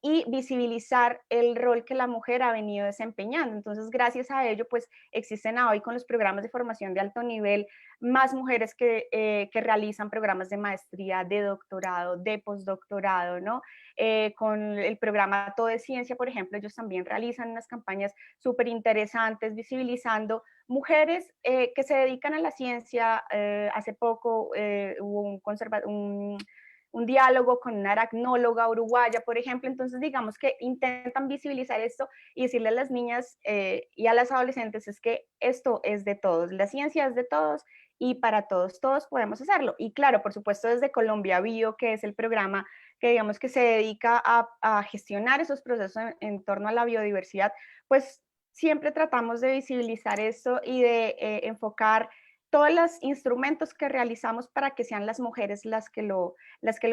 y visibilizar el rol que la mujer ha venido desempeñando. Entonces, gracias a ello, pues existen hoy con los programas de formación de alto nivel más mujeres que realizan programas de maestría, de doctorado, de postdoctorado, ¿no? Con el programa Todo es Ciencia, por ejemplo, ellos también realizan unas campañas súper interesantes visibilizando mujeres que se dedican a la ciencia. Hace poco hubo un diálogo con una aracnóloga uruguaya, por ejemplo. Entonces, digamos que intentan visibilizar esto y decirle a las niñas y a las adolescentes es que esto es de todos, la ciencia es de todos y para todos, todos podemos hacerlo. Y claro, por supuesto, desde Colombia Bio, que es el programa que digamos que se dedica a gestionar esos procesos en torno a la biodiversidad, pues siempre tratamos de visibilizar esto y de enfocar todos los instrumentos que realizamos para que sean las mujeres las que lo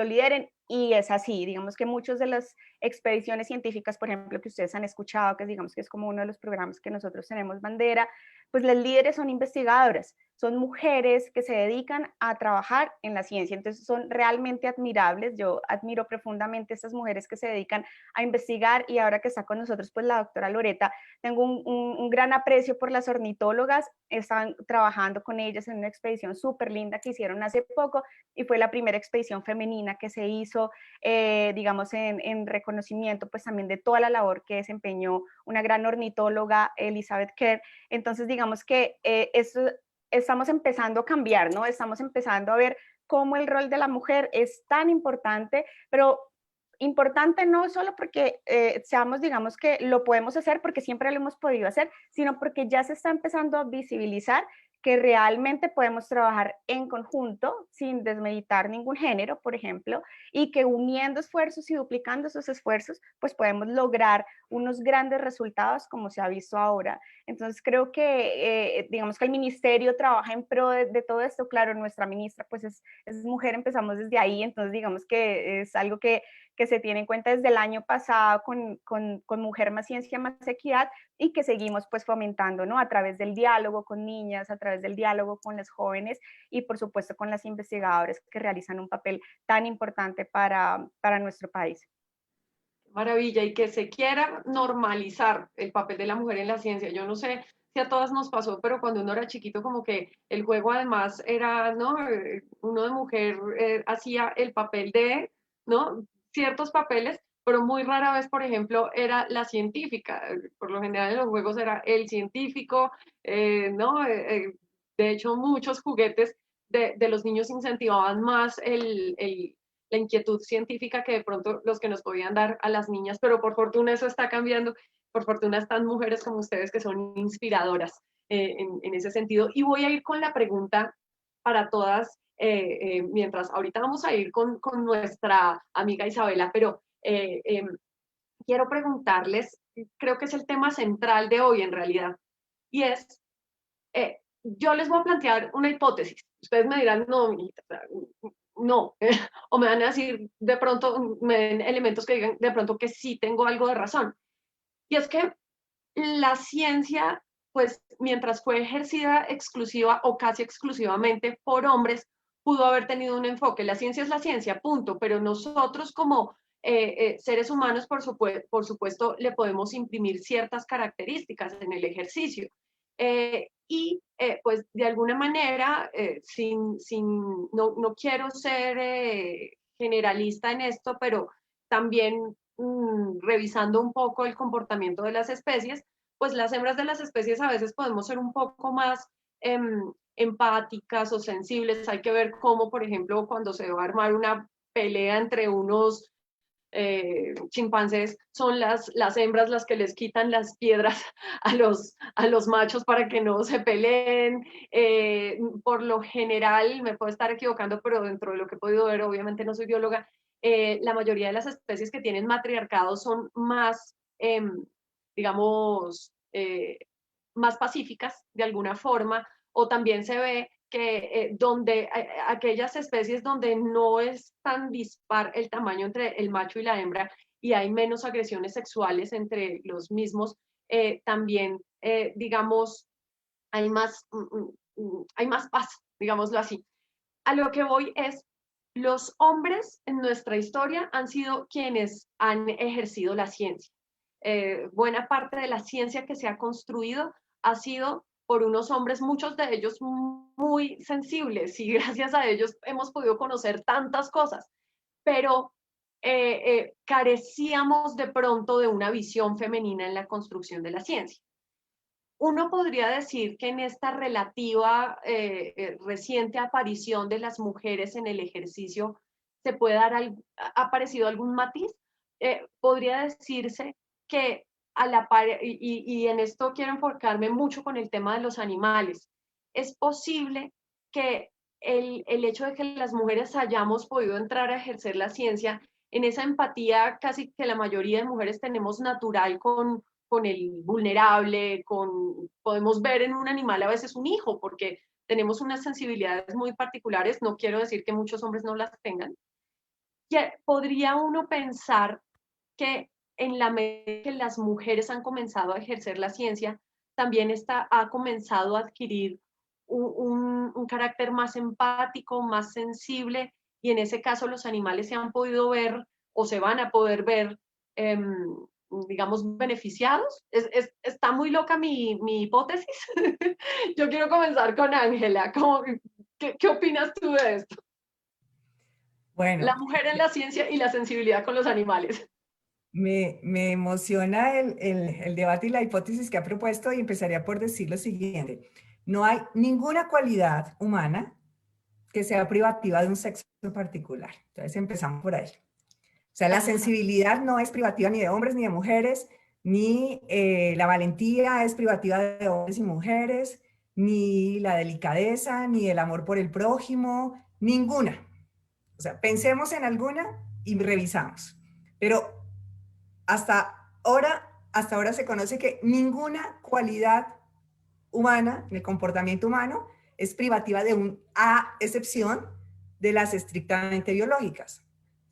lideren, y es así, digamos que muchas de las expediciones científicas, por ejemplo, que ustedes han escuchado, que digamos que es como uno de los programas que nosotros tenemos bandera, pues las líderes son investigadoras, son mujeres que se dedican a trabajar en la ciencia, entonces son realmente admirables. Yo admiro profundamente a estas mujeres que se dedican a investigar, y ahora que está con nosotros pues la doctora Loreta, tengo un gran aprecio por las ornitólogas. Están trabajando con ellas en una expedición súper linda que hicieron hace poco, y fue la primera expedición femenina que se hizo, digamos, en reconocimiento pues también de toda la labor que desempeñó una gran ornitóloga, Elizabeth Kerr. Entonces, digamos que esto estamos empezando a cambiar, ¿no? Estamos empezando a ver cómo el rol de la mujer es tan importante, pero importante no solo porque seamos, digamos que lo podemos hacer porque siempre lo hemos podido hacer, sino porque ya se está empezando a visibilizar que realmente podemos trabajar en conjunto sin desmeditar ningún género, por ejemplo, y que uniendo esfuerzos y duplicando esos esfuerzos, pues podemos lograr unos grandes resultados como se ha visto ahora. Entonces creo que, digamos que el ministerio trabaja en pro de todo esto. Claro, nuestra ministra pues es mujer, empezamos desde ahí, entonces digamos que es algo que se tiene en cuenta desde el año pasado con Mujer Más Ciencia Más Equidad, y que seguimos pues fomentando, ¿no? A través del diálogo con niñas, a través del diálogo con las jóvenes y por supuesto con las investigadoras que realizan un papel tan importante para nuestro país. Maravilla, y que se quiera normalizar el papel de la mujer en la ciencia. Yo no sé si a todas nos pasó, pero cuando uno era chiquito como que el juego además era, ¿no? Uno de mujer hacía el papel de, ¿no? Ciertos papeles, pero muy rara vez, por ejemplo, era la científica. Por lo general en los juegos era el científico, ¿no? De hecho, muchos juguetes de los niños incentivaban más la inquietud científica que de pronto los que nos podían dar a las niñas, pero por fortuna eso está cambiando. Por fortuna están mujeres como ustedes que son inspiradoras en ese sentido. Y voy a ir con la pregunta para todas, mientras ahorita vamos a ir con nuestra amiga Isabela, pero quiero preguntarles, creo que es el tema central de hoy en realidad, y es, yo les voy a plantear una hipótesis. Ustedes me dirán, no, no, o me van a decir de pronto, me den elementos que digan de pronto que sí tengo algo de razón. Y es que la ciencia, pues mientras fue ejercida exclusiva o casi exclusivamente por hombres, pudo haber tenido un enfoque. La ciencia es la ciencia, punto, pero nosotros como seres humanos, por supuesto, le podemos imprimir ciertas características en el ejercicio. Pues de alguna manera, no quiero ser generalista en esto, pero también revisando un poco el comportamiento de las especies, pues las hembras de las especies a veces podemos ser un poco más empáticas o sensibles. Hay que ver cómo, por ejemplo, cuando se va a armar una pelea entre unos chimpancés, son las hembras las que les quitan las piedras a los machos para que no se peleen. Por lo general, me puedo estar equivocando, pero dentro de lo que he podido ver, obviamente no soy bióloga, la mayoría de las especies que tienen matriarcado son más, digamos, más pacíficas de alguna forma, o también se ve que donde aquellas especies donde no es tan dispar el tamaño entre el macho y la hembra y hay menos agresiones sexuales entre los mismos, también, digamos, hay más paz, digámoslo así. A lo que voy es, los hombres en nuestra historia han sido quienes han ejercido la ciencia. Buena parte de la ciencia que se ha construido ha sido por unos hombres, muchos de ellos muy sensibles, y gracias a ellos hemos podido conocer tantas cosas, pero carecíamos de pronto de una visión femenina en la construcción de la ciencia. Uno podría decir que en esta relativa reciente aparición de las mujeres en el ejercicio se puede dar, ha aparecido algún matiz. Podría decirse que a la par, y en esto quiero enfocarme mucho con el tema de los animales, es posible que el hecho de que las mujeres hayamos podido entrar a ejercer la ciencia, en esa empatía casi que la mayoría de mujeres tenemos natural con el vulnerable, podemos ver en un animal a veces un hijo, porque tenemos unas sensibilidades muy particulares, no quiero decir que muchos hombres no las tengan. Podría uno pensar que en la medida que las mujeres han comenzado a ejercer la ciencia, también ha comenzado a adquirir un carácter más empático, más sensible, y en ese caso los animales se han podido ver o se van a poder ver digamos, beneficiados. Está muy loca mi hipótesis. Yo quiero comenzar con Ángela. ¿Qué opinas tú de esto? Bueno, la mujer en la ciencia y la sensibilidad con los animales. Me emociona el debate y la hipótesis que ha propuesto, y empezaría por decir lo siguiente. No hay ninguna cualidad humana que sea privativa de un sexo particular. Entonces empezamos por ahí. O sea, la sensibilidad no es privativa ni de hombres ni de mujeres, ni la valentía es privativa de hombres y mujeres, ni la delicadeza, ni el amor por el prójimo, ninguna. O sea, pensemos en alguna y revisamos. Pero hasta ahora se conoce que ninguna cualidad humana, en el comportamiento humano, es privativa a excepción de las estrictamente biológicas,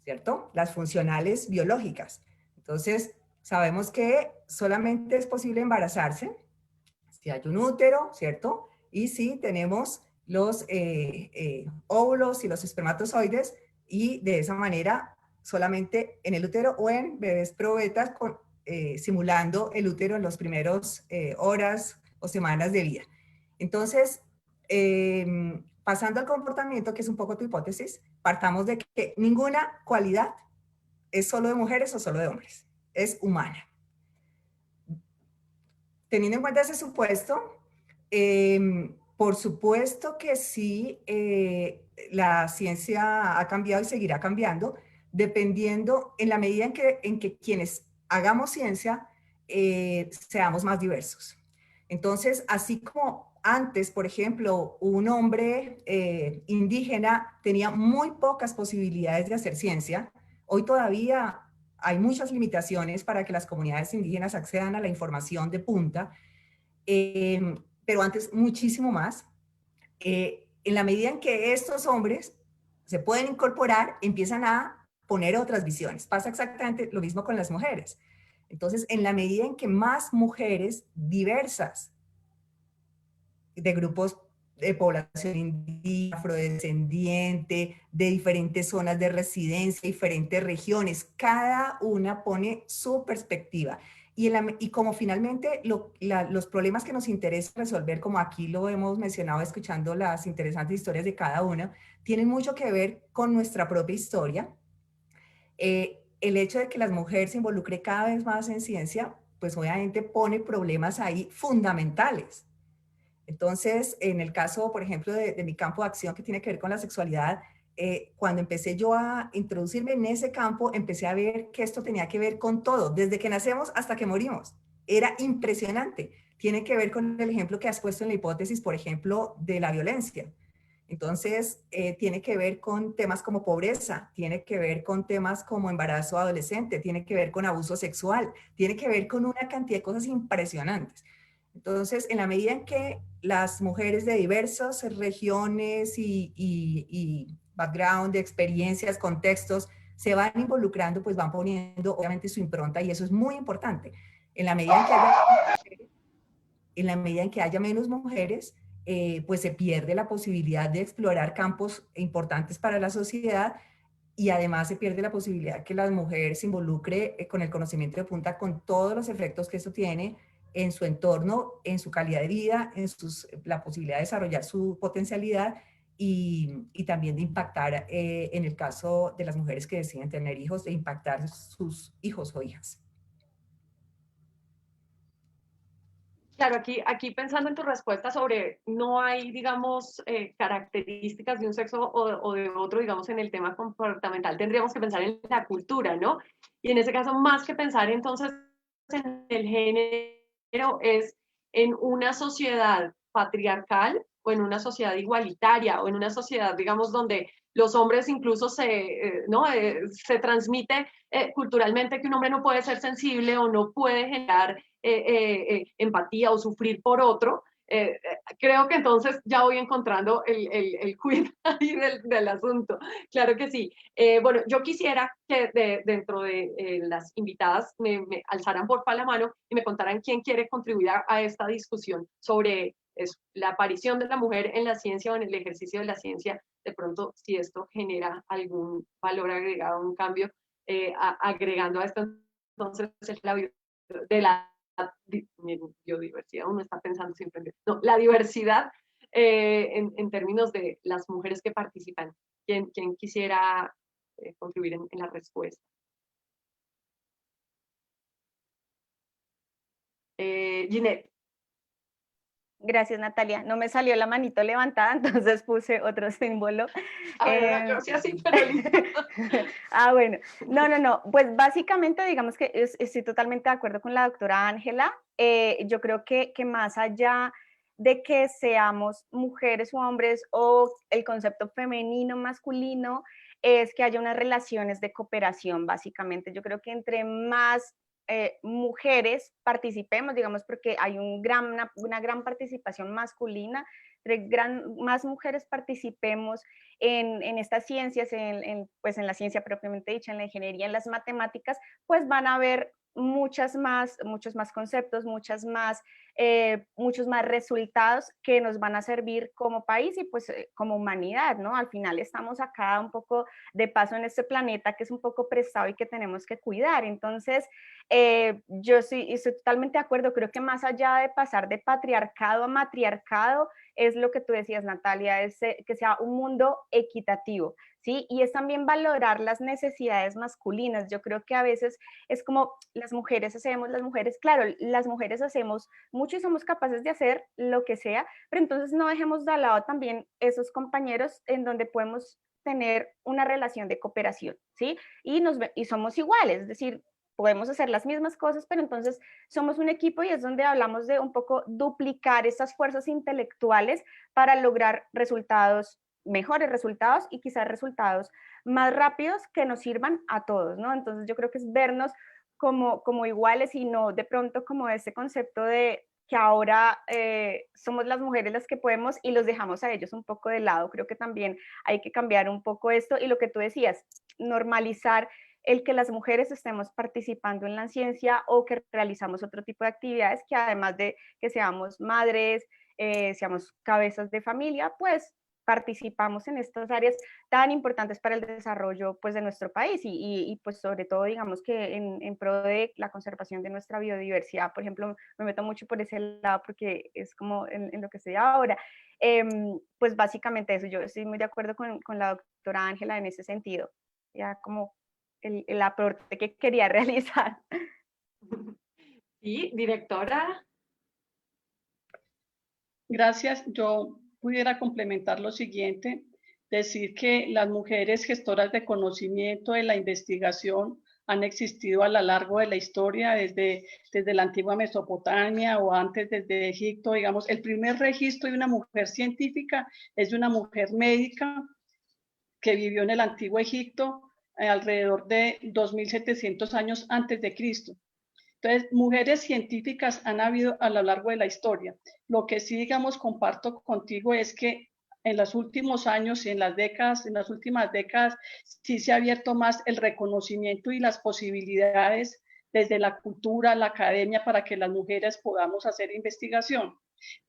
¿cierto? Las funcionales biológicas. Entonces, sabemos que solamente es posible embarazarse si hay un útero, ¿cierto? Y si tenemos los óvulos y los espermatozoides, y de esa manera solamente en el útero o en bebés probetas simulando el útero en los primeros horas o semanas de vida. Entonces, pasando al comportamiento, que es un poco tu hipótesis, partamos de que ninguna cualidad es solo de mujeres o solo de hombres, es humana. Teniendo en cuenta ese supuesto, por supuesto que sí, la ciencia ha cambiado y seguirá cambiando, dependiendo en la medida en que quienes hagamos ciencia seamos más diversos. Entonces, así como antes, por ejemplo, un hombre indígena tenía muy pocas posibilidades de hacer ciencia, hoy todavía hay muchas limitaciones para que las comunidades indígenas accedan a la información de punta, pero antes muchísimo más. En la medida en que estos hombres se pueden incorporar, empiezan a poner otras visiones. Pasa exactamente lo mismo con las mujeres. Entonces, en la medida en que más mujeres diversas de grupos de población indígena, afrodescendiente, de diferentes zonas de residencia, diferentes regiones, cada una pone su perspectiva. Y como finalmente los problemas que nos interesa resolver, como aquí lo hemos mencionado escuchando las interesantes historias de cada una, tienen mucho que ver con nuestra propia historia. El hecho de que las mujeres se involucren cada vez más en ciencia, pues obviamente pone problemas ahí fundamentales. Entonces, en el caso, por ejemplo, de mi campo de acción que tiene que ver con la sexualidad, cuando empecé yo a introducirme en ese campo, empecé a ver que esto tenía que ver con todo, desde que nacemos hasta que morimos. Era impresionante. Tiene que ver con el ejemplo que has puesto en la hipótesis, por ejemplo, de la violencia. Entonces, tiene que ver con temas como pobreza, tiene que ver con temas como embarazo adolescente, tiene que ver con abuso sexual, tiene que ver con una cantidad de cosas impresionantes. Entonces, en la medida en que las mujeres de diversas regiones y background, de experiencias, contextos, se van involucrando, pues van poniendo obviamente su impronta y eso es muy importante. En la medida en que haya menos mujeres, pues se pierde la posibilidad de explorar campos importantes para la sociedad y además se pierde la posibilidad que la mujer se involucre con el conocimiento de punta con todos los efectos que eso tiene en su entorno, en su calidad de vida, en la posibilidad de desarrollar su potencialidad y también de impactar, en el caso de las mujeres que deciden tener hijos, de impactar sus hijos o hijas. Claro, aquí pensando en tu respuesta sobre no hay, digamos, características de un sexo o de otro, digamos, en el tema comportamental, tendríamos que pensar en la cultura, ¿no? Y en ese caso, más que pensar entonces en el género, es en una sociedad patriarcal o en una sociedad igualitaria o en una sociedad, digamos, donde los hombres incluso ¿no? Se transmite culturalmente que un hombre no puede ser sensible o no puede generar empatía o sufrir por otro, creo que entonces ya voy encontrando el quid ahí del asunto. Claro que sí. Bueno, yo quisiera que dentro de las invitadas me alzaran porfa la mano y me contaran quién quiere contribuir a esta discusión sobre la aparición de la mujer en la ciencia o en el ejercicio de la ciencia, de pronto si esto genera algún valor agregado, un cambio, agregando a esto entonces de la biodiversidad, uno está pensando siempre en no, la diversidad en términos de las mujeres que participan. ¿Quién quisiera contribuir en la respuesta? Ginette. Gracias, Natalia. No me salió la manito levantada, entonces puse otro símbolo. Yo sí así, pero listo. Bueno. No. Pues básicamente, digamos que estoy totalmente de acuerdo con la doctora Ángela. Yo creo que más allá de que seamos mujeres o hombres o el concepto femenino, masculino, es que haya unas relaciones de cooperación, básicamente. Yo creo que entre más mujeres participemos, digamos, porque hay una gran participación masculina, más mujeres participemos en estas ciencias, pues en la ciencia propiamente dicha, en la ingeniería, en las matemáticas, pues van a haber muchos más conceptos, muchos más resultados que nos van a servir como país y pues como humanidad, ¿no? Al final estamos acá un poco de paso en este planeta que es un poco prestado y que tenemos que cuidar. Entonces, yo estoy totalmente de acuerdo, creo que más allá de pasar de patriarcado a matriarcado, es lo que tú decías, Natalia, es que sea un mundo equitativo, ¿sí? Y es también valorar las necesidades masculinas. Yo creo que a veces es como las mujeres, claro, las mujeres hacemos mucho y somos capaces de hacer lo que sea, pero entonces no dejemos de lado también esos compañeros en donde podemos tener una relación de cooperación, ¿sí? Y somos iguales, es decir, podemos hacer las mismas cosas, pero entonces somos un equipo y es donde hablamos de un poco duplicar estas fuerzas intelectuales para lograr mejores resultados y quizás resultados más rápidos que nos sirvan a todos, ¿no? Entonces yo creo que es vernos como iguales y no de pronto como ese concepto de que ahora somos las mujeres las que podemos y los dejamos a ellos un poco de lado. Creo que también hay que cambiar un poco esto y lo que tú decías, normalizar el que las mujeres estemos participando en la ciencia o que realizamos otro tipo de actividades que además de que seamos madres, seamos cabezas de familia, pues participamos en estas áreas tan importantes para el desarrollo pues, de nuestro país y pues sobre todo digamos que en pro de la conservación de nuestra biodiversidad. Por ejemplo, me meto mucho por ese lado porque es como en lo que estoy ahora. Pues básicamente eso, yo estoy muy de acuerdo con la doctora Ángela en ese sentido, ya como el aporte que quería realizar. Sí, directora. Gracias. Yo pudiera complementar lo siguiente, decir que las mujeres gestoras de conocimiento, de la investigación, han existido a lo largo de la historia, desde la antigua Mesopotamia o antes desde Egipto. Digamos, el primer registro de una mujer científica es de una mujer médica que vivió en el antiguo Egipto alrededor de 2700 años antes de Cristo. Entonces, mujeres científicas han habido a lo largo de la historia. Lo que sí, digamos, comparto contigo es que en los últimos años y en las últimas décadas, sí se ha abierto más el reconocimiento y las posibilidades desde la cultura, la academia, para que las mujeres podamos hacer investigación.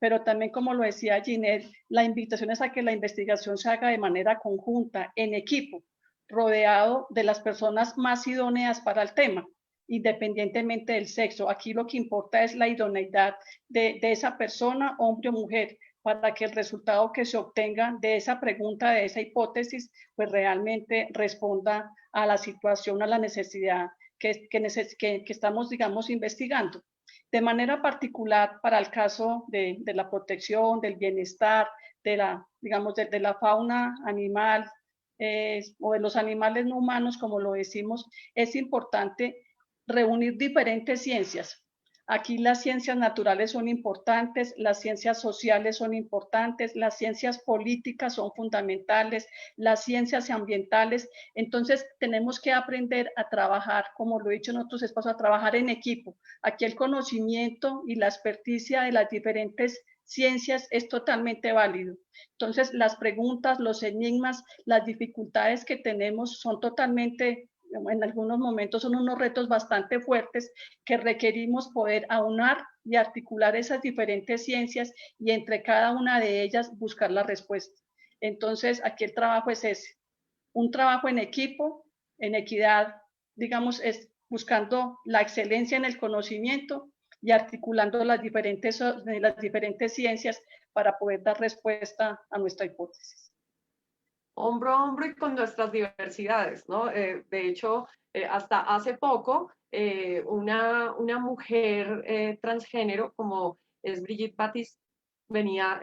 Pero también, como lo decía Ginette, la invitación es a que la investigación se haga de manera conjunta, en equipo, rodeado de las personas más idóneas para el tema, independientemente del sexo. Aquí lo que importa es la idoneidad de esa persona, hombre o mujer, para que el resultado que se obtenga de esa pregunta, de esa hipótesis, pues realmente responda a la situación, a la necesidad que estamos, digamos, investigando. De manera particular, para el caso de la protección, del bienestar, digamos, de la fauna animal, o de los animales no humanos, como lo decimos, es importante reunir diferentes ciencias. Aquí las ciencias naturales son importantes, las ciencias sociales son importantes, las ciencias políticas son fundamentales, las ciencias ambientales. Entonces tenemos que aprender a trabajar, como lo he dicho en otros espacios, a trabajar en equipo. Aquí el conocimiento y la experticia de las diferentes ciencias es totalmente válido. Entonces las preguntas, los enigmas, las dificultades que tenemos son totalmente, en algunos momentos son unos retos bastante fuertes que requerimos poder aunar y articular esas diferentes ciencias y entre cada una de ellas buscar la respuesta. Entonces, aquí el trabajo es ese, un trabajo en equipo, en equidad, digamos, es buscando la excelencia en el conocimiento y articulando las diferentes ciencias para poder dar respuesta a nuestra hipótesis. Hombro a hombro y con nuestras diversidades, ¿no? De hecho, hasta hace poco, una mujer transgénero como es Brigitte Baptiste venía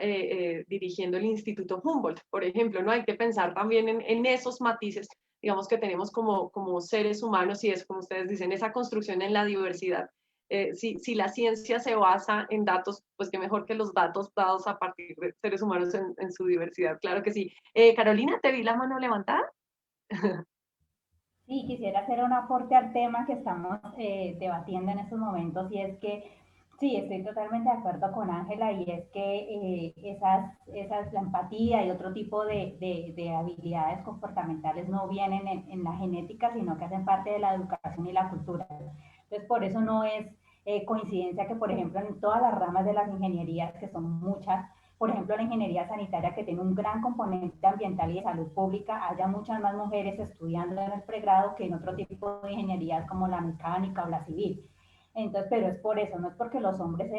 dirigiendo el Instituto Humboldt, por ejemplo, ¿no? Hay que pensar también en esos matices, digamos, que tenemos como seres humanos y es, como ustedes dicen, esa construcción en la diversidad. Si la ciencia se basa en datos, pues qué mejor que los datos dados a partir de seres humanos en su diversidad, claro que sí. Carolina, te vi la mano levantada. Sí, quisiera hacer un aporte al tema que estamos debatiendo en estos momentos y es que sí, estoy totalmente de acuerdo con Ángela y es que la empatía y otro tipo de habilidades comportamentales no vienen en la genética, sino que hacen parte de la educación y la cultura. Entonces, por eso no es coincidencia que, por ejemplo, en todas las ramas de las ingenierías, que son muchas, por ejemplo, la ingeniería sanitaria, que tiene un gran componente ambiental y de salud pública, haya muchas más mujeres estudiando en el pregrado que en otro tipo de ingenierías como la mecánica o la civil. Entonces, pero es por eso, no es porque los hombres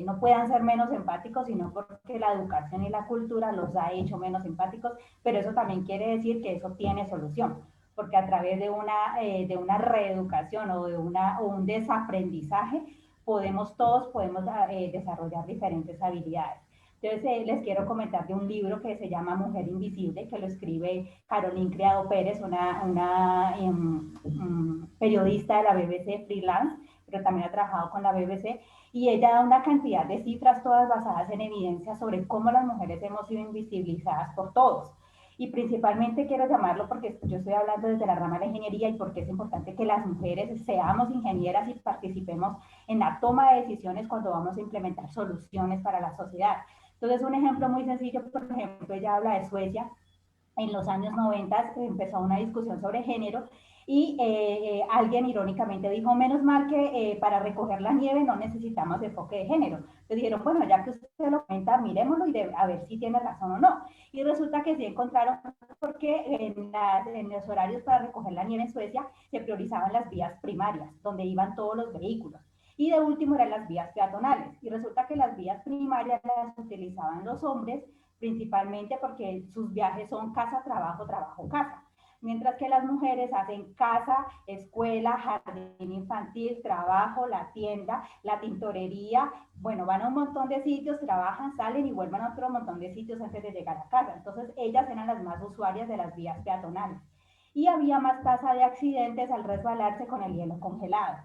no puedan ser menos empáticos, sino porque la educación y la cultura los ha hecho menos empáticos, pero eso también quiere decir que eso tiene solución, porque a través de una reeducación o un desaprendizaje, todos podemos desarrollar diferentes habilidades. Entonces, les quiero comentar de un libro que se llama Mujer Invisible, que lo escribe Caroline Criado Pérez, una periodista de la BBC freelance, pero también ha trabajado con la BBC, y ella da una cantidad de cifras todas basadas en evidencia sobre cómo las mujeres hemos sido invisibilizadas por todos. Y principalmente quiero llamarlo porque yo estoy hablando desde la rama de la ingeniería y porque es importante que las mujeres seamos ingenieras y participemos en la toma de decisiones cuando vamos a implementar soluciones para la sociedad. Entonces, un ejemplo muy sencillo, por ejemplo, ella habla de Suecia. En los años 90 empezó una discusión sobre género y alguien irónicamente dijo, menos mal que para recoger la nieve no necesitamos enfoque de género. Entonces dijeron, bueno, ya que usted lo comenta, miremoslo y a ver si tiene razón o no. Y resulta que sí encontraron, porque en los horarios para recoger la nieve en Suecia se priorizaban las vías primarias, donde iban todos los vehículos. Y de último eran las vías peatonales. Y resulta que las vías primarias las utilizaban los hombres, principalmente porque sus viajes son casa, trabajo, trabajo, casa. Mientras que las mujeres hacen casa, escuela, jardín infantil, trabajo, la tienda, la tintorería, bueno, van a un montón de sitios, trabajan, salen y vuelven a otro montón de sitios antes de llegar a casa. Entonces, ellas eran las más usuarias de las vías peatonales. Y había más tasa de accidentes al resbalarse con el hielo congelado.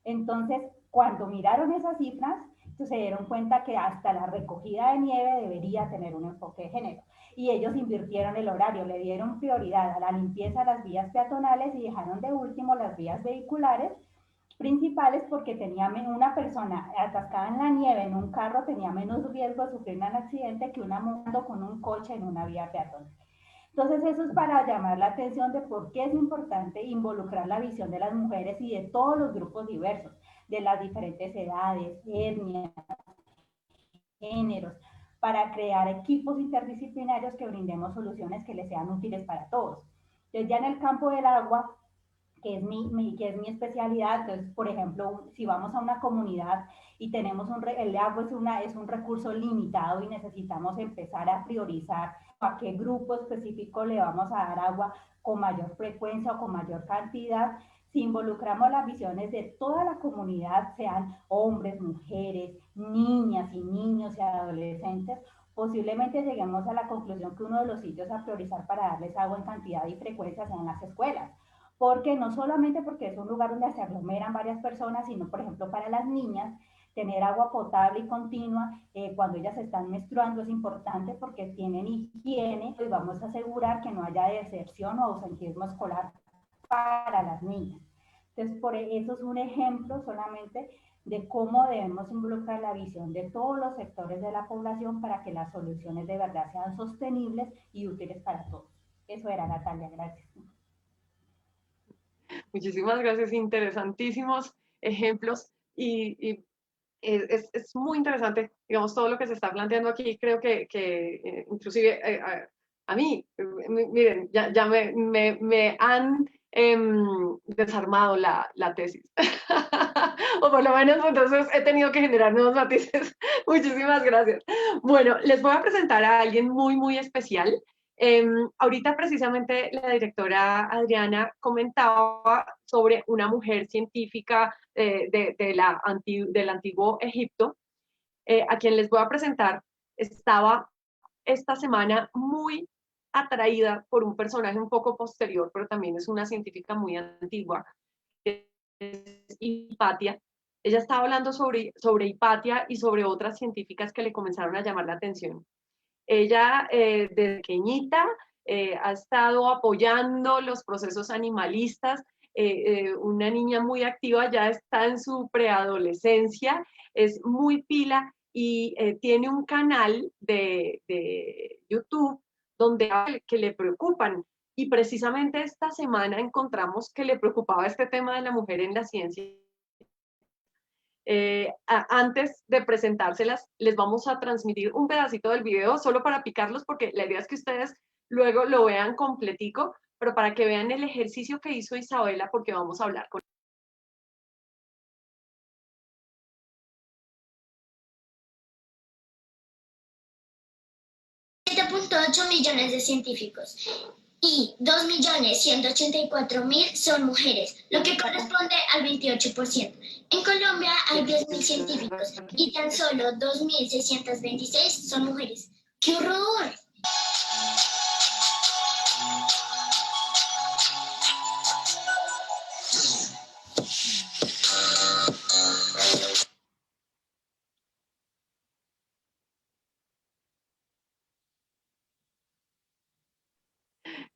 Entonces, cuando miraron esas cifras, se dieron cuenta que hasta la recogida de nieve debería tener un enfoque de género. Y ellos invirtieron el horario, le dieron prioridad a la limpieza de las vías peatonales y dejaron de último las vías vehiculares, principal es porque una persona atascada en la nieve en un carro tenía menos riesgo de sufrir un accidente que una moto con un coche en una vía peatonal. Entonces eso es para llamar la atención de por qué es importante involucrar la visión de las mujeres y de todos los grupos diversos, de las diferentes edades, etnias, géneros, para crear equipos interdisciplinarios que brindemos soluciones que les sean útiles para todos. Entonces ya en el campo del agua, que es mi especialidad, entonces, por ejemplo, si vamos a una comunidad y tenemos el agua es un recurso limitado y necesitamos empezar a priorizar a qué grupo específico le vamos a dar agua con mayor frecuencia o con mayor cantidad. Si involucramos las visiones de toda la comunidad, sean hombres, mujeres, niñas y niños y adolescentes, posiblemente lleguemos a la conclusión que uno de los sitios a priorizar para darles agua en cantidad y frecuencia sean las escuelas. Porque no solamente porque es un lugar donde se aglomeran varias personas, sino, por ejemplo, para las niñas, tener agua potable y continua cuando ellas están menstruando es importante porque tienen higiene y vamos a asegurar que no haya deserción o ausentismo escolar para las niñas. Entonces, por eso es un ejemplo solamente de cómo debemos involucrar la visión de todos los sectores de la población para que las soluciones de verdad sean sostenibles y útiles para todos. Eso era, Natalia, gracias. Muchísimas gracias, interesantísimos ejemplos y es muy interesante, digamos, todo lo que se está planteando aquí. Creo que inclusive a mí, miren, ya me han desarmado la tesis. O por lo menos entonces he tenido que generar nuevos matices. Muchísimas gracias. Bueno, les voy a presentar a alguien muy especial. Ahorita precisamente la directora Adriana comentaba sobre una mujer científica del antiguo Egipto, a quien les voy a presentar. Estaba esta semana muy atraída por un personaje un poco posterior, pero también es una científica muy antigua, que es Hipatia. Ella estaba hablando sobre Hipatia y sobre otras científicas que le comenzaron a llamar la atención. Ella, desde pequeñita, ha estado apoyando los procesos animalistas, una niña muy activa, ya está en su preadolescencia, es muy pila y tiene un canal de YouTube donde que le preocupan. Y precisamente esta semana encontramos que le preocupaba este tema de la mujer en la ciencia. Antes de presentárselas, les vamos a transmitir un pedacito del video solo para picarlos, porque la idea es que ustedes luego lo vean completico, pero para que vean el ejercicio que hizo Isabela, porque vamos a hablar con 7.8 millones de científicos y 2.184.000 son mujeres, lo que corresponde al 28%. En Colombia hay 10.000 científicos y tan solo 2.626 son mujeres. ¡Qué horror!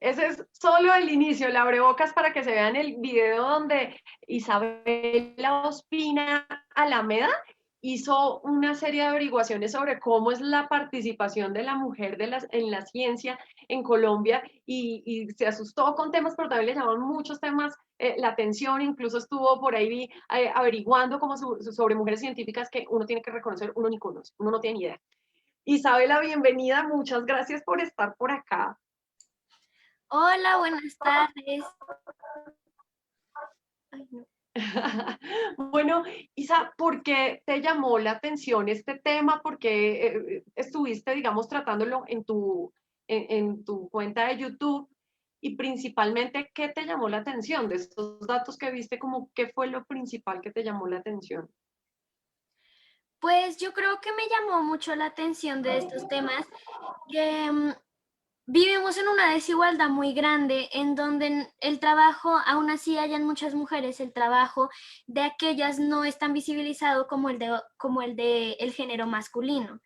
Ese es solo el inicio, el abrebocas, para que se vean el video donde Isabela Ospina Alameda hizo una serie de averiguaciones sobre cómo es la participación de la mujer en la ciencia en Colombia y se asustó con temas, pero también le llamaron muchos temas la atención. Incluso estuvo por ahí averiguando como sobre mujeres científicas que uno tiene que reconocer, uno ni conoce, uno no tiene ni idea. Isabela, bienvenida, muchas gracias por estar por acá. Hola, buenas tardes. Ay, no. Bueno, Isa, ¿por qué te llamó la atención este tema? ¿Por qué estuviste, digamos, tratándolo en tu cuenta de YouTube? Y principalmente, ¿qué te llamó la atención de estos datos que viste? Como, ¿qué fue lo principal que te llamó la atención? Pues yo creo que me llamó mucho la atención de estos temas que vivimos en una desigualdad muy grande en donde el trabajo, aún así hayan muchas mujeres, el trabajo de aquellas no es tan visibilizado como el de el género masculino.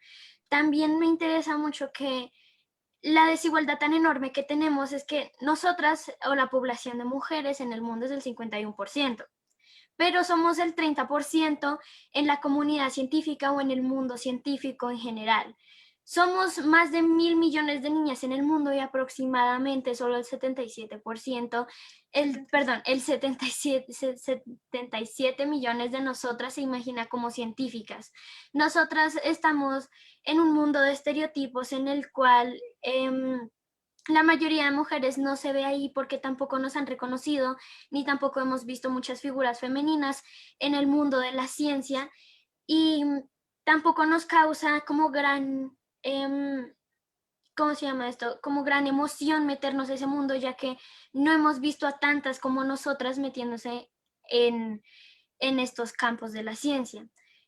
También me interesa mucho que la desigualdad tan enorme que tenemos es que nosotras o la población de mujeres en el mundo es del 51%, pero somos el 30% en la comunidad científica o en el mundo científico en general. Somos más de 1.000 millones de niñas en el mundo y aproximadamente solo el 77%, el 77 millones de nosotras se imagina como científicas. Nosotras estamos en un mundo de estereotipos en el cual la mayoría de mujeres no se ve ahí porque tampoco nos han reconocido, ni tampoco hemos visto muchas figuras femeninas en el mundo de la ciencia y tampoco nos causa como gran... ¿cómo se llama esto? Como gran emoción meternos a ese mundo, ya que no hemos visto a tantas como nosotras metiéndose en estos campos de la ciencia.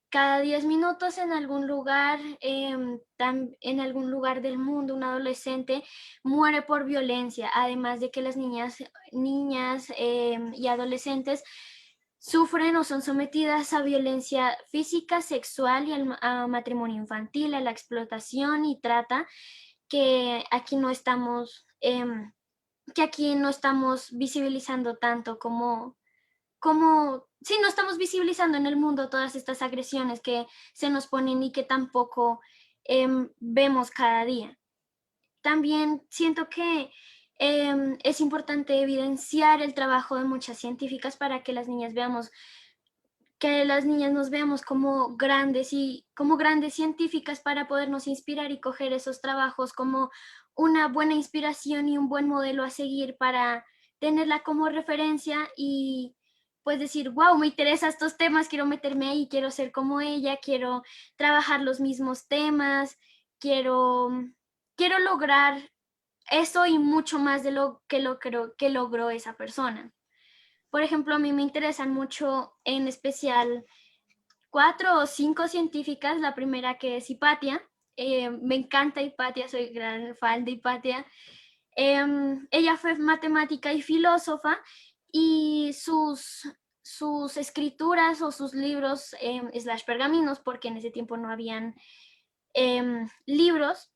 Cada 10 minutos en algún lugar, en algún lugar del mundo, un adolescente muere por violencia, además de que las niñas y adolescentes sufren o son sometidas a violencia física, sexual y a matrimonio infantil, a la explotación y trata, que aquí no estamos visibilizando tanto como sí, no estamos visibilizando en el mundo todas estas agresiones que se nos ponen y que tampoco vemos cada día. También siento que es importante evidenciar el trabajo de muchas científicas para que las niñas nos veamos como grandes científicas para podernos inspirar y coger esos trabajos como una buena inspiración y un buen modelo a seguir para tenerla como referencia y pues decir, wow, me interesan estos temas, quiero meterme ahí, quiero ser como ella, quiero trabajar los mismos temas, quiero lograr eso y mucho más de lo que logró esa persona. Por ejemplo, a mí me interesan mucho, en especial, 4 o 5 científicas. La primera, que es Hipatia. Me encanta Hipatia, soy gran fan de Hipatia. Ella fue matemática y filósofa y sus escrituras o sus libros, / pergaminos, porque en ese tiempo no habían libros,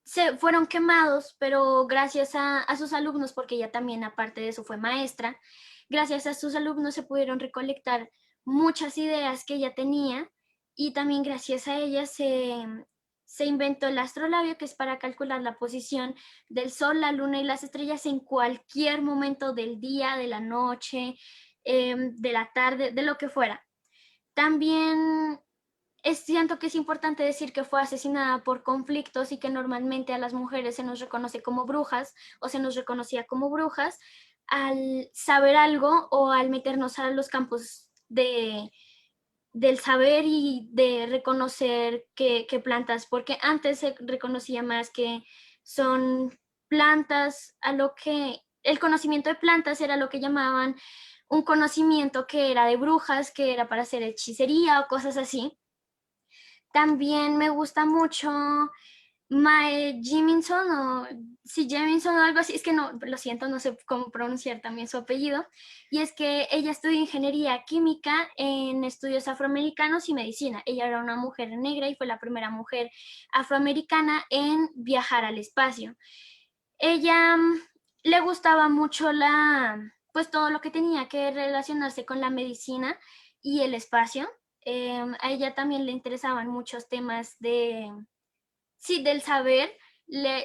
se fueron quemados, pero gracias a sus alumnos, porque ella también aparte de eso fue maestra, gracias a sus alumnos se pudieron recolectar muchas ideas que ella tenía y también gracias a ella se inventó el astrolabio, que es para calcular la posición del sol, la luna y las estrellas en cualquier momento del día, de la noche, de la tarde, de lo que fuera. También siento que es importante decir que fue asesinada por conflictos y que normalmente a las mujeres se nos reconoce como brujas o se nos reconocía como brujas al saber algo o al meternos a los campos del saber y de reconocer qué plantas, porque antes se reconocía más que son plantas, a lo que el conocimiento de plantas era lo que llamaban un conocimiento que era de brujas, que era para hacer hechicería o cosas así. También me gusta mucho Mae Jemison o algo así, es que no, lo siento, no sé cómo pronunciar también su apellido, y es que ella estudió ingeniería química en estudios afroamericanos y medicina. Ella era una mujer negra y fue la primera mujer afroamericana en viajar al espacio. Ella le gustaba mucho pues todo lo que tenía que relacionarse con la medicina y el espacio. A ella también le interesaban muchos temas del saber.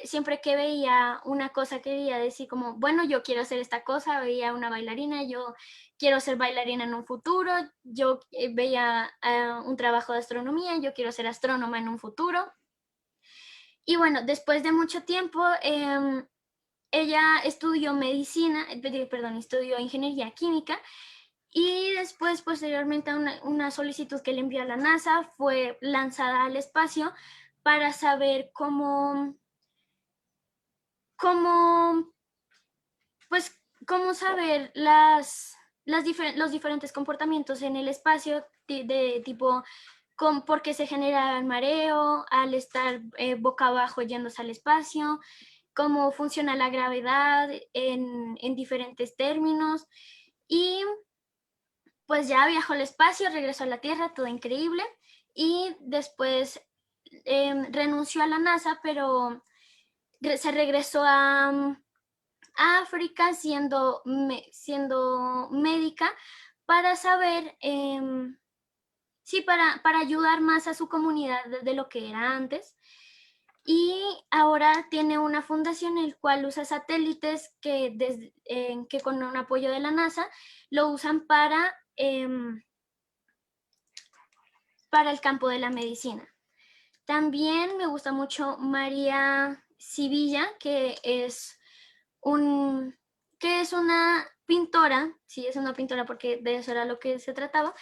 Siempre que veía una cosa quería decir como, bueno, yo quiero hacer esta cosa, veía una bailarina, yo quiero ser bailarina en un futuro, yo veía un trabajo de astronomía, yo quiero ser astrónoma en un futuro. Y bueno, después de mucho tiempo, ella estudió estudió ingeniería química. Y después, posteriormente, a una solicitud que le envió a la NASA, fue lanzada al espacio para saber cómo saber los diferentes comportamientos en el espacio, de tipo, por qué se genera el mareo al estar boca abajo yéndose al espacio, cómo funciona la gravedad en diferentes términos. Y pues ya viajó al espacio, regresó a la Tierra, todo increíble, y después renunció a la NASA, pero se regresó a África siendo médica para saber, sí, para ayudar más a su comunidad de lo que era antes. Y ahora tiene una fundación el cual usa satélites que con un apoyo de la NASA lo usan para el campo de la medicina. También me gusta mucho María Sivilla, que es una pintora, sí, es una pintora porque de eso era lo que se trataba.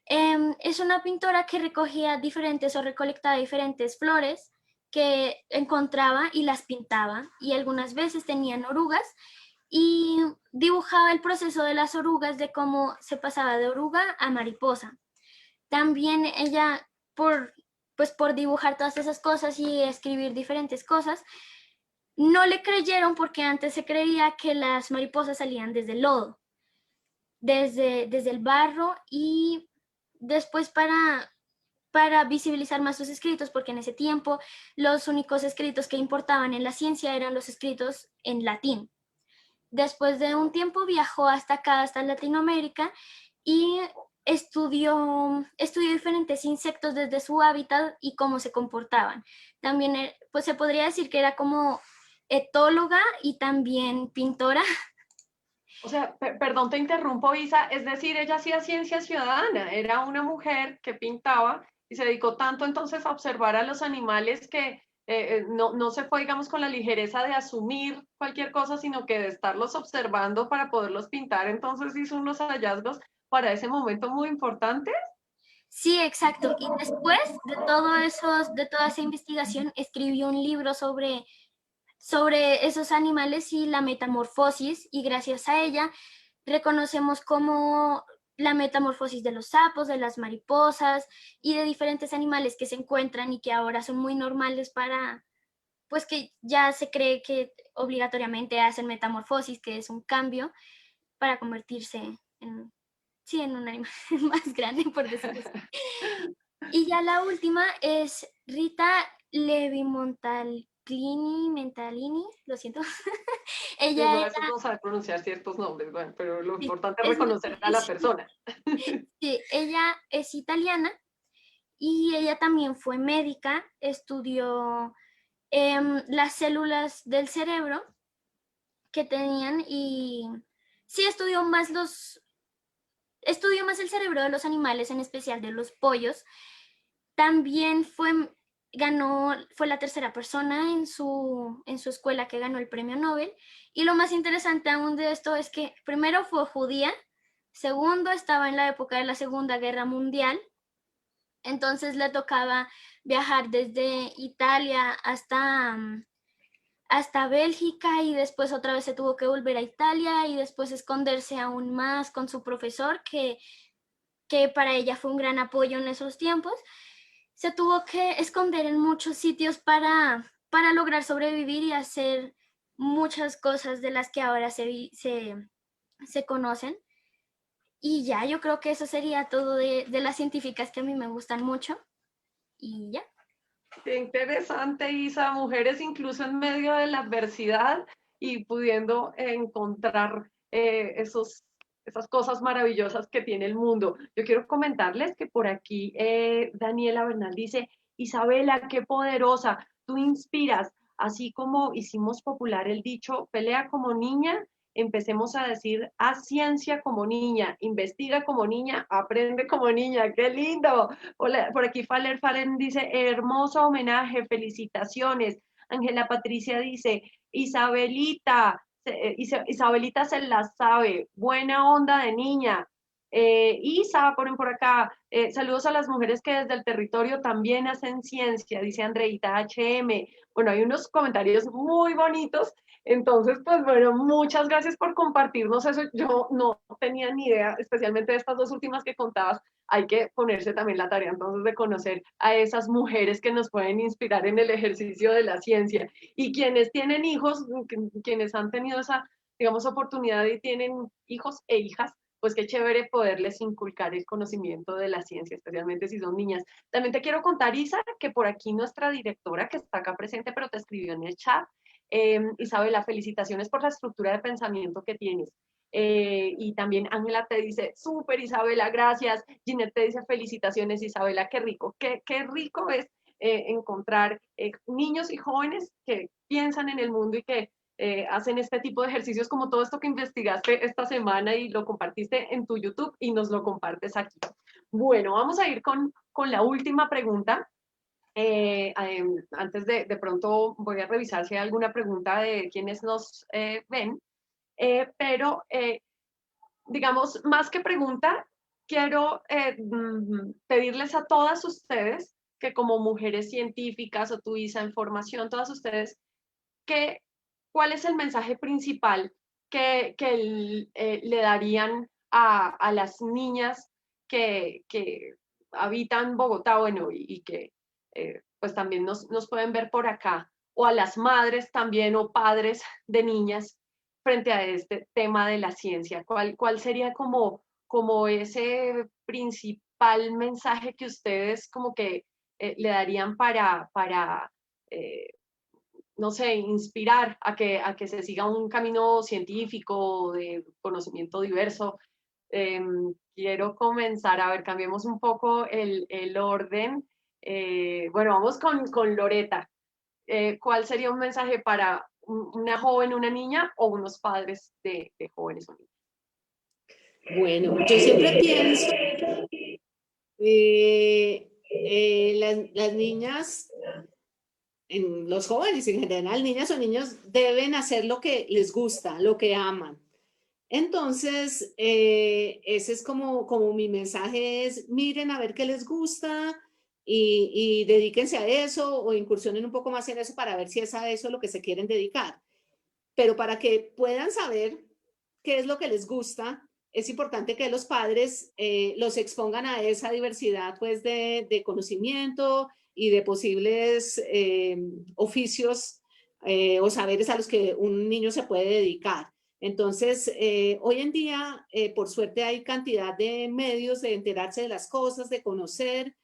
Es una pintora que recogía diferentes o recolectaba diferentes flores que encontraba y las pintaba, y algunas veces tenían orugas y dibujaba el proceso de las orugas, de cómo se pasaba de oruga a mariposa. También ella, pues por dibujar todas esas cosas y escribir diferentes cosas, no le creyeron porque antes se creía que las mariposas salían desde el lodo, desde el barro, y después para visibilizar más sus escritos, porque en ese tiempo los únicos escritos que importaban en la ciencia eran los escritos en latín. Después de un tiempo viajó hasta acá, hasta Latinoamérica, y estudió diferentes insectos desde su hábitat y cómo se comportaban. También, pues se podría decir que era como etóloga y también pintora. O sea, perdón, te interrumpo, Isa, es decir, ella hacía ciencia ciudadana, era una mujer que pintaba y se dedicó tanto entonces a observar a los animales que no se fue, digamos, con la ligereza de asumir cualquier cosa, sino que de estarlos observando para poderlos pintar. Entonces hizo unos hallazgos para ese momento muy importantes. Sí, exacto. Y después de toda esa investigación, escribió un libro sobre esos animales y la metamorfosis, y gracias a ella reconocemos como la metamorfosis de los sapos, de las mariposas y de diferentes animales que se encuentran y que ahora son muy normales pues que ya se cree que obligatoriamente hacen metamorfosis, que es un cambio para convertirse en un animal más grande, por decirlo así. Y ya la última es Rita Levi Mentalini, lo siento. Yo Ella a era, veces no sabe pronunciar ciertos nombres, bueno, pero lo sí, importante es es muy reconocer a la difícil. persona. Sí, ella es italiana y ella también fue médica, estudió las células del cerebro que tenían, y sí estudió más el cerebro de los animales, en especial de los pollos. También fue la tercera persona en su escuela que ganó el premio Nobel. Y lo más interesante aún de esto es que primero fue judía, segundo estaba en la época de la Segunda Guerra Mundial, entonces le tocaba viajar desde Italia hasta Bélgica, y después otra vez se tuvo que volver a Italia y después esconderse aún más con su profesor, que para ella fue un gran apoyo en esos tiempos. Se tuvo que esconder en muchos sitios para lograr sobrevivir y hacer muchas cosas de las que ahora se conocen. Y ya, yo creo que eso sería todo de las científicas que a mí me gustan mucho. Y ya. Qué interesante, Isa, mujeres incluso en medio de la adversidad y pudiendo encontrar esas cosas maravillosas que tiene el mundo. Yo quiero comentarles que por aquí Daniela Bernal dice: Isabela, qué poderosa, tú inspiras, así como hicimos popular el dicho, pelea como niña, empecemos a decir, haz ciencia como niña, investiga como niña, aprende como niña, qué lindo. Hola, por aquí Faler Faren dice, hermoso homenaje, felicitaciones. Ángela Patricia dice, Isabelita se la sabe, buena onda de niña. Isa, ponen por acá, saludos a las mujeres que desde el territorio también hacen ciencia, dice Andreita HM. Bueno, hay unos comentarios muy bonitos. Entonces, pues bueno, muchas gracias por compartirnos eso. Yo no tenía ni idea, especialmente de estas dos últimas que contabas. Hay que ponerse también la tarea entonces de conocer a esas mujeres que nos pueden inspirar en el ejercicio de la ciencia. Y quienes tienen hijos, quienes han tenido esa, digamos, oportunidad y tienen hijos e hijas, pues qué chévere poderles inculcar el conocimiento de la ciencia, especialmente si son niñas. También te quiero contar, Isa, que por aquí nuestra directora, que está acá presente, pero te escribió en el chat, Isabela, felicitaciones por la estructura de pensamiento que tienes. Y también Ángela te dice, súper Isabela, gracias. Ginette te dice, felicitaciones Isabela, qué rico. Qué rico es encontrar niños y jóvenes que piensan en el mundo y que hacen este tipo de ejercicios como todo esto que investigaste esta semana y lo compartiste en tu YouTube y nos lo compartes aquí. Bueno, vamos a ir con la última pregunta. Antes de pronto voy a revisar si hay alguna pregunta de quienes nos ven, pero digamos, más que pregunta, quiero pedirles a todas ustedes que como mujeres científicas o tu Isa en formación, todas ustedes, ¿cuál es el mensaje principal que le darían a las niñas que habitan Bogotá, bueno, y que pues también nos pueden ver por acá, o a las madres también o padres de niñas frente a este tema de la ciencia? ¿Cuál sería como ese principal mensaje que ustedes como que le darían para no sé, inspirar a que se siga un camino científico de conocimiento diverso? Quiero comenzar, a ver, cambiemos un poco el orden. Bueno, vamos con Loreta. ¿Cuál sería un mensaje para una joven, una niña o unos padres de jóvenes o niños? Bueno, yo siempre pienso, las niñas, los jóvenes en general, niñas o niños, deben hacer lo que les gusta, lo que aman. Entonces, ese es como mi mensaje es, miren a ver qué les gusta y dedíquense a eso o incursionen un poco más en eso para ver si es a eso lo que se quieren dedicar. Pero para que puedan saber qué es lo que les gusta, es importante que los padres los expongan a esa diversidad pues, de conocimiento y de posibles oficios o saberes a los que un niño se puede dedicar. Entonces, hoy en día, por suerte, hay cantidad de medios de enterarse de las cosas, de conocer.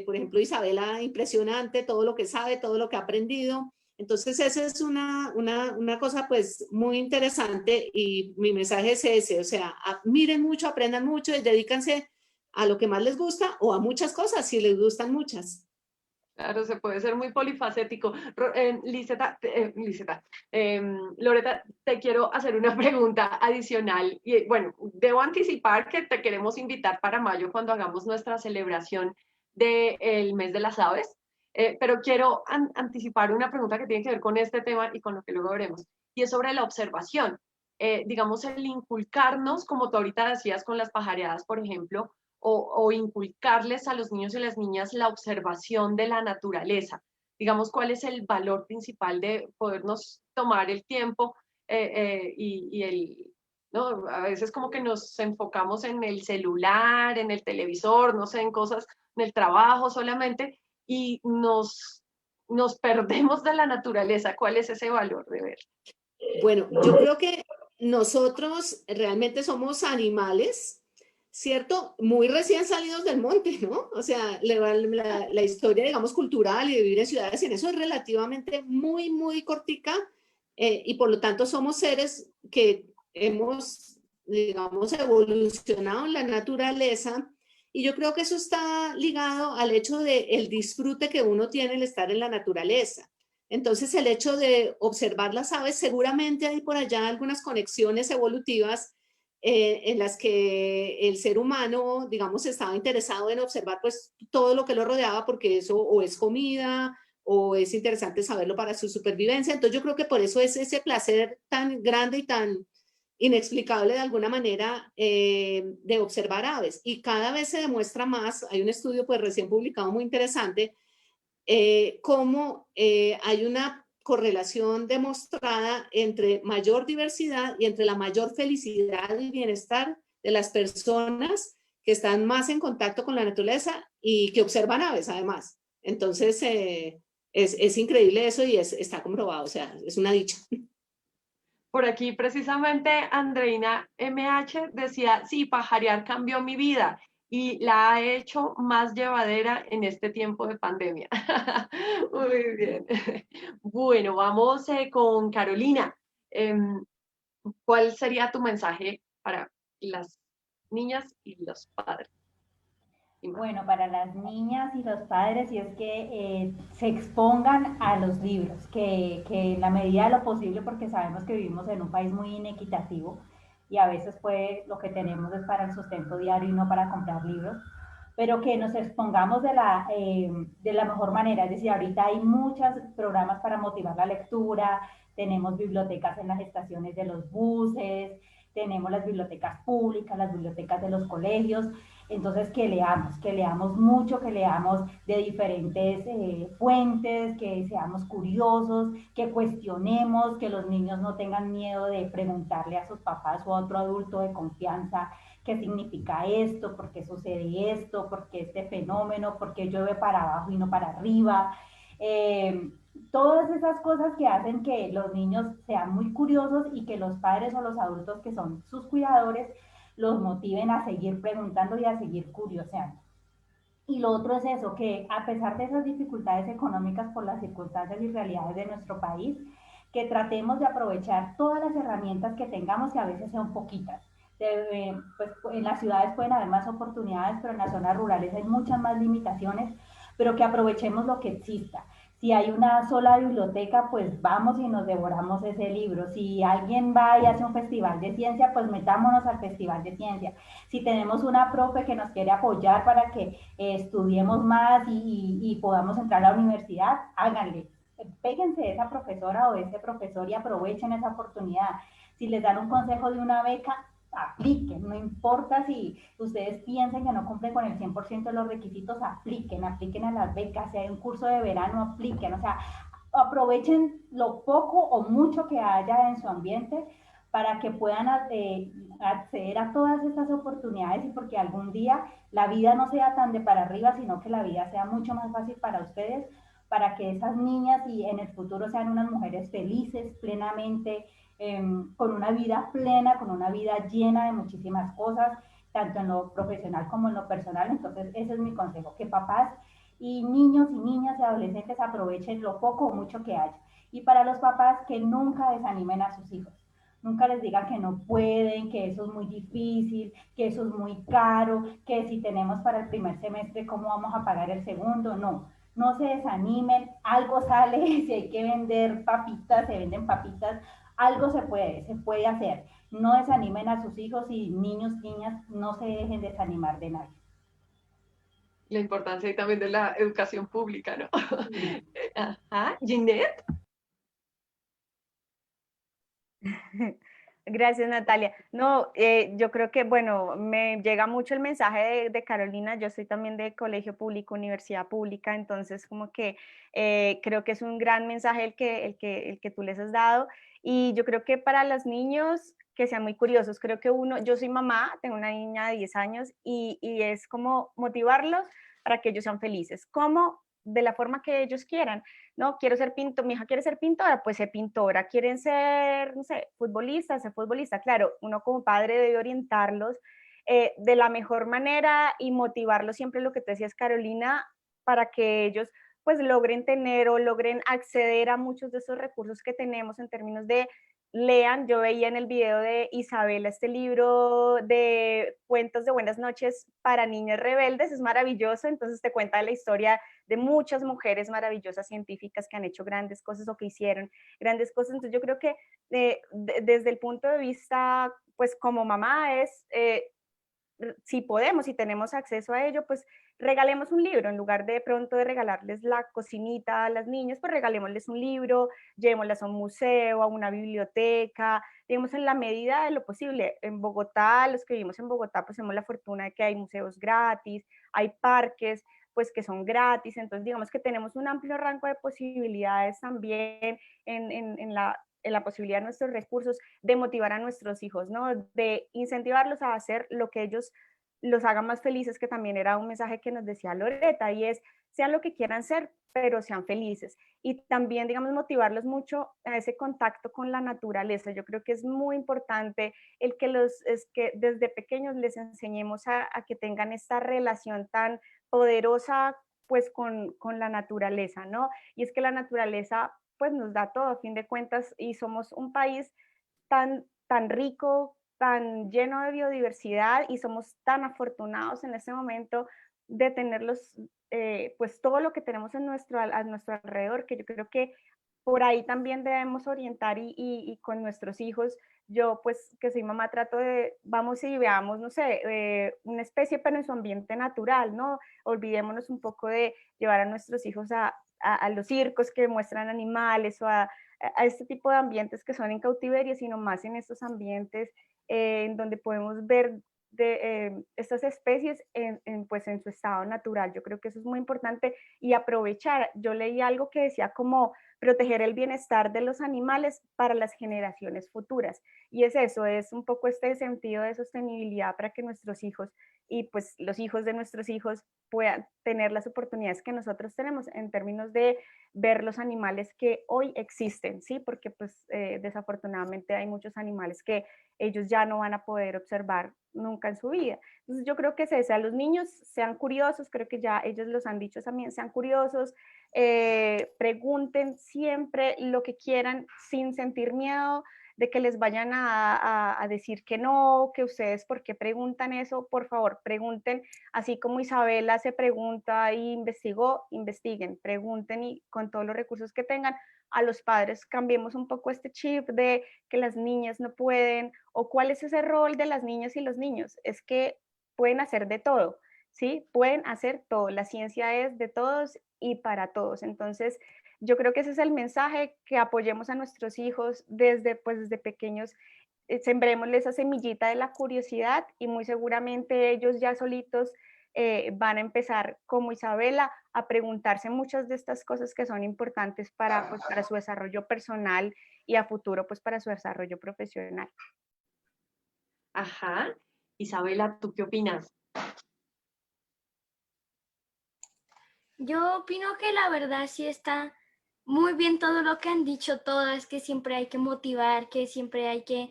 Por ejemplo, Isabela, impresionante todo lo que sabe, todo lo que ha aprendido. Entonces, esa es una cosa pues muy interesante y mi mensaje es ese, o sea, miren mucho, aprendan mucho y dedícanse a lo que más les gusta o a muchas cosas si les gustan muchas. Claro, se puede ser muy polifacético. Loreta, te quiero hacer una pregunta adicional. Y bueno, debo anticipar que te queremos invitar para mayo cuando hagamos nuestra celebración del mes de las aves. Pero quiero anticipar una pregunta que tiene que ver con este tema y con lo que luego veremos. Y es sobre la observación. Digamos, el inculcarnos, como tú ahorita decías con las pajareadas, por ejemplo, o inculcarles a los niños y las niñas la observación de la naturaleza. Digamos, cuál es el valor principal de podernos tomar el tiempo ¿no? A veces como que nos enfocamos en el celular, en el televisor, no sé, en cosas, en el trabajo solamente, y nos perdemos de la naturaleza. ¿Cuál es ese valor de ver? Bueno, yo creo que nosotros realmente somos animales, ¿cierto? Muy recién salidos del monte, ¿no? O sea, la historia, digamos, cultural y de vivir en ciudades, en eso es relativamente muy cortica y por lo tanto somos seres que hemos, digamos, evolucionado en la naturaleza y yo creo que eso está ligado al hecho del disfrute que uno tiene al estar en la naturaleza. Entonces, el hecho de observar las aves, seguramente hay por allá algunas conexiones evolutivas en las que el ser humano, digamos, estaba interesado en observar pues todo lo que lo rodeaba porque eso o es comida o es interesante saberlo para su supervivencia. Entonces, yo creo que por eso es ese placer tan grande y tan inexplicable de alguna manera de observar aves. Y cada vez se demuestra más, hay un estudio pues recién publicado muy interesante, cómo hay una correlación demostrada entre mayor diversidad y entre la mayor felicidad y bienestar de las personas que están más en contacto con la naturaleza y que observan aves además. Entonces, es increíble eso y está comprobado, o sea, es una dicha. Por aquí precisamente Andreina MH decía, sí, pajarear cambió mi vida y la ha hecho más llevadera en este tiempo de pandemia. Muy bien. Bueno, vamos con Carolina. ¿Cuál sería tu mensaje para las niñas y los padres? Bueno, para las niñas y los padres, y es que se expongan a los libros, que en la medida de lo posible, porque sabemos que vivimos en un país muy inequitativo y a veces lo que tenemos es para el sustento diario y no para comprar libros, pero que nos expongamos de la mejor manera. Es decir, ahorita hay muchos programas para motivar la lectura, tenemos bibliotecas en las estaciones de los buses, tenemos las bibliotecas públicas, las bibliotecas de los colegios. Entonces, que leamos mucho, que leamos de diferentes fuentes, que seamos curiosos, que cuestionemos, que los niños no tengan miedo de preguntarle a sus papás o a otro adulto de confianza qué significa esto, por qué sucede esto, por qué este fenómeno, por qué llueve para abajo y no para arriba. Todas esas cosas que hacen que los niños sean muy curiosos y que los padres o los adultos que son sus cuidadores los motiven a seguir preguntando y a seguir curioseando. Y lo otro es eso, que a pesar de esas dificultades económicas por las circunstancias y realidades de nuestro país, que tratemos de aprovechar todas las herramientas que tengamos, que a veces sean poquitas. Pues en las ciudades pueden haber más oportunidades, pero en las zonas rurales hay muchas más limitaciones, pero que aprovechemos lo que exista. Si hay una sola biblioteca, pues vamos y nos devoramos ese libro. Si alguien va y hace un festival de ciencia, pues metámonos al festival de ciencia. Si tenemos una profe que nos quiere apoyar para que estudiemos más y podamos entrar a la universidad, háganle. Péguense de esa profesora o de ese profesor y aprovechen esa oportunidad. Si les dan un consejo de una beca, apliquen, no importa si ustedes piensen que no cumplen con el 100% de los requisitos, apliquen a las becas, si hay un curso de verano, apliquen, o sea, aprovechen lo poco o mucho que haya en su ambiente para que puedan acceder a todas estas oportunidades y porque algún día la vida no sea tan de para arriba, sino que la vida sea mucho más fácil para ustedes, para que esas niñas y en el futuro sean unas mujeres felices, plenamente, con una vida plena, con una vida llena de muchísimas cosas, tanto en lo profesional como en lo personal. Entonces, ese es mi consejo, que papás y niños y niñas y adolescentes aprovechen lo poco o mucho que haya. Y para los papás, que nunca desanimen a sus hijos. Nunca les digan que no pueden, que eso es muy difícil, que eso es muy caro, que si tenemos para el primer semestre, ¿cómo vamos a pagar el segundo? No, no se desanimen, algo sale, si hay que vender papitas, se venden papitas, algo se puede hacer. No desanimen a sus hijos y niños, niñas, no se dejen desanimar de nadie. La importancia también de la educación pública, ¿no? Ajá, Ginette. Gracias, Natalia. No, yo creo que, bueno, me llega mucho el mensaje de Carolina. Yo soy también de colegio público, universidad pública, entonces como que creo que es un gran mensaje el que tú les has dado. Y yo creo que para los niños que sean muy curiosos, creo que yo soy mamá, tengo una niña de 10 años y es como motivarlos para que ellos sean felices. ¿Cómo? De la forma que ellos quieran. No, quiero ser pintor, mi hija quiere ser pintora, pues ser pintora, quieren ser, no sé, futbolistas, ser futbolista. Claro, uno como padre debe orientarlos de la mejor manera y motivarlos siempre, lo que te decías, Carolina, para que ellos pues logren tener o logren acceder a muchos de esos recursos que tenemos en términos de lean. Yo veía en el video de Isabela este libro de cuentos de buenas noches para niños rebeldes, es maravilloso, entonces te cuenta la historia de muchas mujeres maravillosas científicas que han hecho grandes cosas o que hicieron grandes cosas. Entonces yo creo que desde el punto de vista, pues como mamá es, si podemos, si tenemos acceso a ello, pues regalemos un libro, en lugar de pronto de regalarles la cocinita a las niñas, pues regalémosles un libro, llevémoslas a un museo, a una biblioteca, digamos en la medida de lo posible. En Bogotá, los que vivimos en Bogotá, pues tenemos la fortuna de que hay museos gratis, hay parques, pues que son gratis, entonces digamos que tenemos un amplio rango de posibilidades también en la posibilidad de nuestros recursos de motivar a nuestros hijos, ¿no? De incentivarlos a hacer lo que ellos los haga más felices, que también era un mensaje que nos decía Loreta, y es, sean lo que quieran ser, pero sean felices. Y también, digamos, motivarlos mucho a ese contacto con la naturaleza. Yo creo que es muy importante es que desde pequeños les enseñemos a que tengan esta relación tan poderosa pues con la naturaleza, ¿no? Y es que la naturaleza pues nos da todo a fin de cuentas y somos un país tan tan rico, tan lleno de biodiversidad y somos tan afortunados en este momento de tenerlos, pues todo lo que tenemos a nuestro alrededor, que yo creo que por ahí también debemos orientar y con nuestros hijos. Yo, pues, que soy mamá, trato de, vamos y veamos, no sé, una especie, pero en su ambiente natural, ¿no? Olvidémonos un poco de llevar a nuestros hijos a los circos que muestran animales o a este tipo de ambientes que son en cautiverio, sino más en estos ambientes en donde podemos ver estas especies pues en su estado natural. Yo creo que eso es muy importante y aprovechar. Yo leí algo que decía como proteger el bienestar de los animales para las generaciones futuras. Y es eso, es un poco este sentido de sostenibilidad para que nuestros hijos y pues los hijos de nuestros hijos puedan tener las oportunidades que nosotros tenemos en términos de ver los animales que hoy existen, ¿sí? Porque pues desafortunadamente hay muchos animales que ellos ya no van a poder observar nunca en su vida. Entonces yo creo que es eso, a los niños sean curiosos, creo que ya ellos los han dicho también, sean curiosos, pregunten siempre lo que quieran sin sentir miedo de que les vayan a decir que no, que ustedes por qué preguntan eso, por favor, pregunten, así como Isabela se pregunta y investigó, investiguen, pregunten y con todos los recursos que tengan, a los padres cambiemos un poco este chip de que las niñas no pueden, o cuál es ese rol de las niñas y los niños, es que pueden hacer de todo, ¿sí? Pueden hacer todo, la ciencia es de todos y para todos, entonces yo creo que ese es el mensaje, que apoyemos a nuestros hijos desde pequeños, sembrémosles esa semillita de la curiosidad y muy seguramente ellos ya solitos van a empezar, como Isabela, a preguntarse muchas de estas cosas que son importantes pues, para su desarrollo personal y a futuro pues para su desarrollo profesional. Ajá. Isabela, ¿tú qué opinas? Yo opino que la verdad sí está muy bien todo lo que han dicho todas, que siempre hay que motivar, que siempre hay que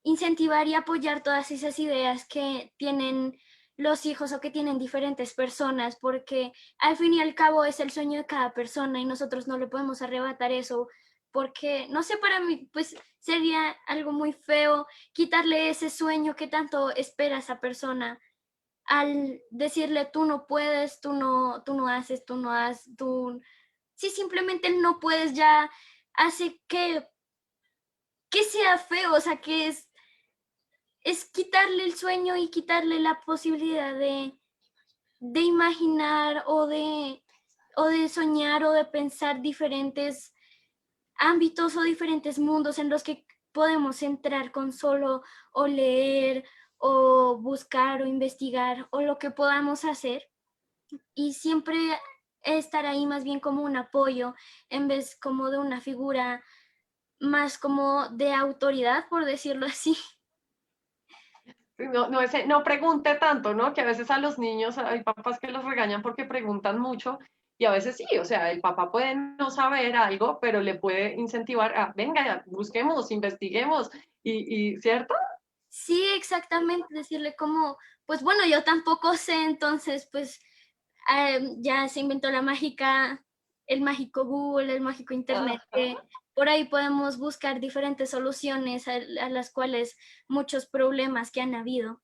incentivar y apoyar todas esas ideas que tienen los hijos o que tienen diferentes personas, porque al fin y al cabo es el sueño de cada persona y nosotros no le podemos arrebatar eso, porque no sé, para mí pues sería algo muy feo quitarle ese sueño que tanto espera esa persona al decirle tú no puedes, tú no haces, tú no haces, tú... Si simplemente no puedes ya hace que sea feo, o sea, que es quitarle el sueño y quitarle la posibilidad de imaginar o de soñar o de pensar diferentes ámbitos o diferentes mundos en los que podemos entrar con solo o leer o buscar o investigar o lo que podamos hacer, y siempre estar ahí más bien como un apoyo en vez como de una figura más como de autoridad, por decirlo así. No pregunte tanto, ¿no? Que a veces a los niños hay papás que los regañan porque preguntan mucho y a veces sí, o sea, el papá puede no saber algo, pero le puede incentivar a, venga, busquemos, investiguemos ¿cierto? Sí, exactamente, decirle como, pues bueno, yo tampoco sé, entonces pues ya se inventó el mágico Google, el mágico Internet, que por ahí podemos buscar diferentes soluciones a las cuales muchos problemas que han habido,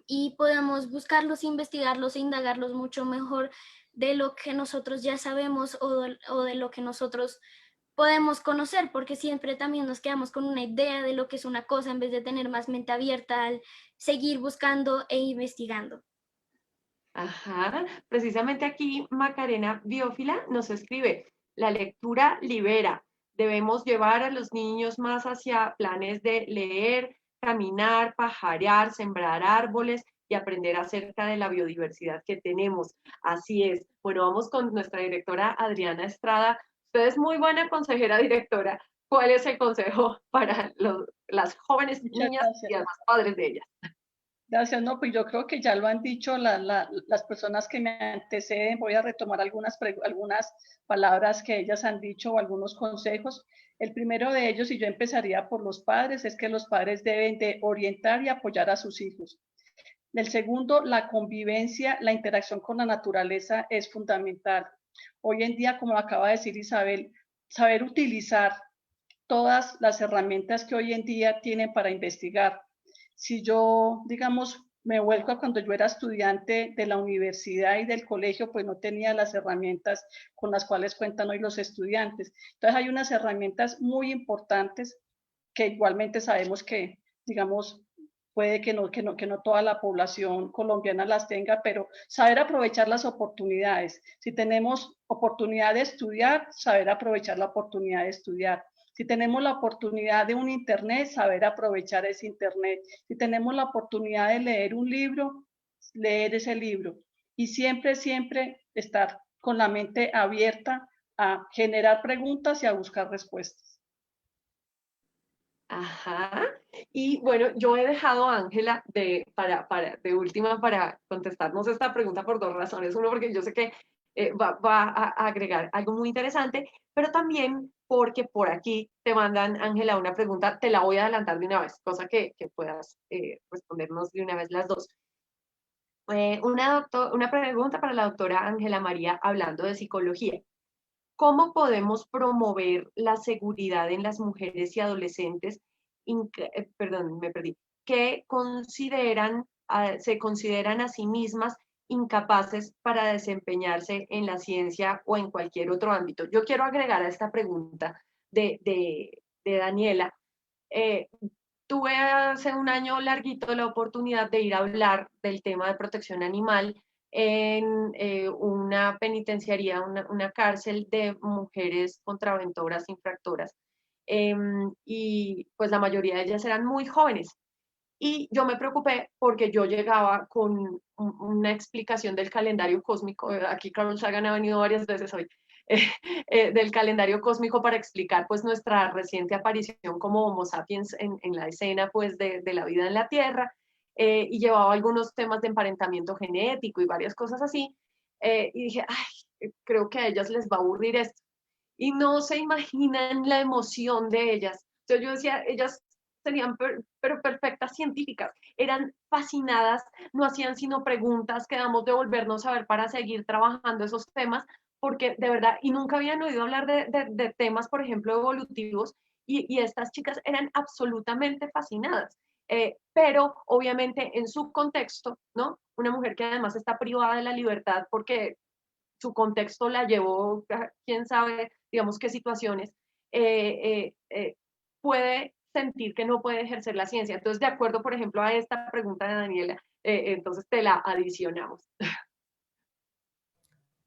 y podemos buscarlos, investigarlos e indagarlos mucho mejor de lo que nosotros ya sabemos o de lo que nosotros podemos conocer, porque siempre también nos quedamos con una idea de lo que es una cosa en vez de tener más mente abierta al seguir buscando e investigando. Ajá, precisamente aquí Macarena Biófila nos escribe, la lectura libera, debemos llevar a los niños más hacia planes de leer, caminar, pajarear, sembrar árboles y aprender acerca de la biodiversidad que tenemos. Así es. Bueno, vamos con nuestra directora Adriana Estrada. Usted es muy buena consejera directora. ¿Cuál es el consejo para las jóvenes niñas y a los padres de ellas? Gracias, no, pues yo creo que ya lo han dicho las personas que me anteceden. Voy a retomar algunas palabras que ellas han dicho o algunos consejos. El primero de ellos, y yo empezaría por los padres, es que los padres deben de orientar y apoyar a sus hijos. El segundo, la convivencia, la interacción con la naturaleza es fundamental. Hoy en día, como acaba de decir Isabel, saber utilizar todas las herramientas que hoy en día tienen para investigar. Si yo, digamos, me vuelco a cuando yo era estudiante de la universidad y del colegio, pues no tenía las herramientas con las cuales cuentan hoy los estudiantes. Entonces hay unas herramientas muy importantes que igualmente sabemos que, digamos, puede que no toda la población colombiana las tenga, pero saber aprovechar las oportunidades. Si tenemos oportunidad de estudiar, saber aprovechar la oportunidad de estudiar. Si tenemos la oportunidad de un internet, saber aprovechar ese internet. Si tenemos la oportunidad de leer un libro, leer ese libro. Y siempre, siempre estar con la mente abierta a generar preguntas y a buscar respuestas. Ajá. Y bueno, yo he dejado a Ángela de última para contestarnos esta pregunta por dos razones. Uno, porque yo sé que va a agregar algo muy interesante, pero también porque por aquí te mandan, Ángela, una pregunta, te la voy a adelantar de una vez, cosa que puedas respondernos de una vez las dos. Una pregunta para la doctora Ángela María, hablando de psicología. ¿Cómo podemos promover la seguridad en las mujeres y adolescentes, perdón, me perdí, que se consideran a sí mismas incapaces para desempeñarse en la ciencia o en cualquier otro ámbito? Yo quiero agregar a esta pregunta de Daniela. Tuve hace un año larguito la oportunidad de ir a hablar del tema de protección animal en una penitenciaría, una cárcel de mujeres contraventoras, infractoras. Y pues la mayoría de ellas eran muy jóvenes. Y yo me preocupé porque yo llegaba con una explicación del calendario cósmico. Aquí Carl Sagan ha venido varias veces hoy. Del calendario cósmico para explicar pues nuestra reciente aparición como Homo sapiens en la escena pues de la vida en la Tierra, y llevaba algunos temas de emparentamiento genético y varias cosas así, y dije, ay, creo que a ellas les va a aburrir esto. Y no se imaginan la emoción de ellas. Entonces yo decía, ellas serían pero perfectas científicas, eran fascinadas, no hacían sino preguntas, quedamos de volvernos a ver para seguir trabajando esos temas, porque de verdad, y nunca habían oído hablar de temas, por ejemplo, evolutivos, y estas chicas eran absolutamente fascinadas. Pero obviamente en su contexto, ¿no? Una mujer que además está privada de la libertad porque su contexto la llevó, quién sabe, digamos qué situaciones, puede sentir que no puede ejercer la ciencia. Entonces, de acuerdo, por ejemplo, a esta pregunta de Daniela, entonces te la adicionamos.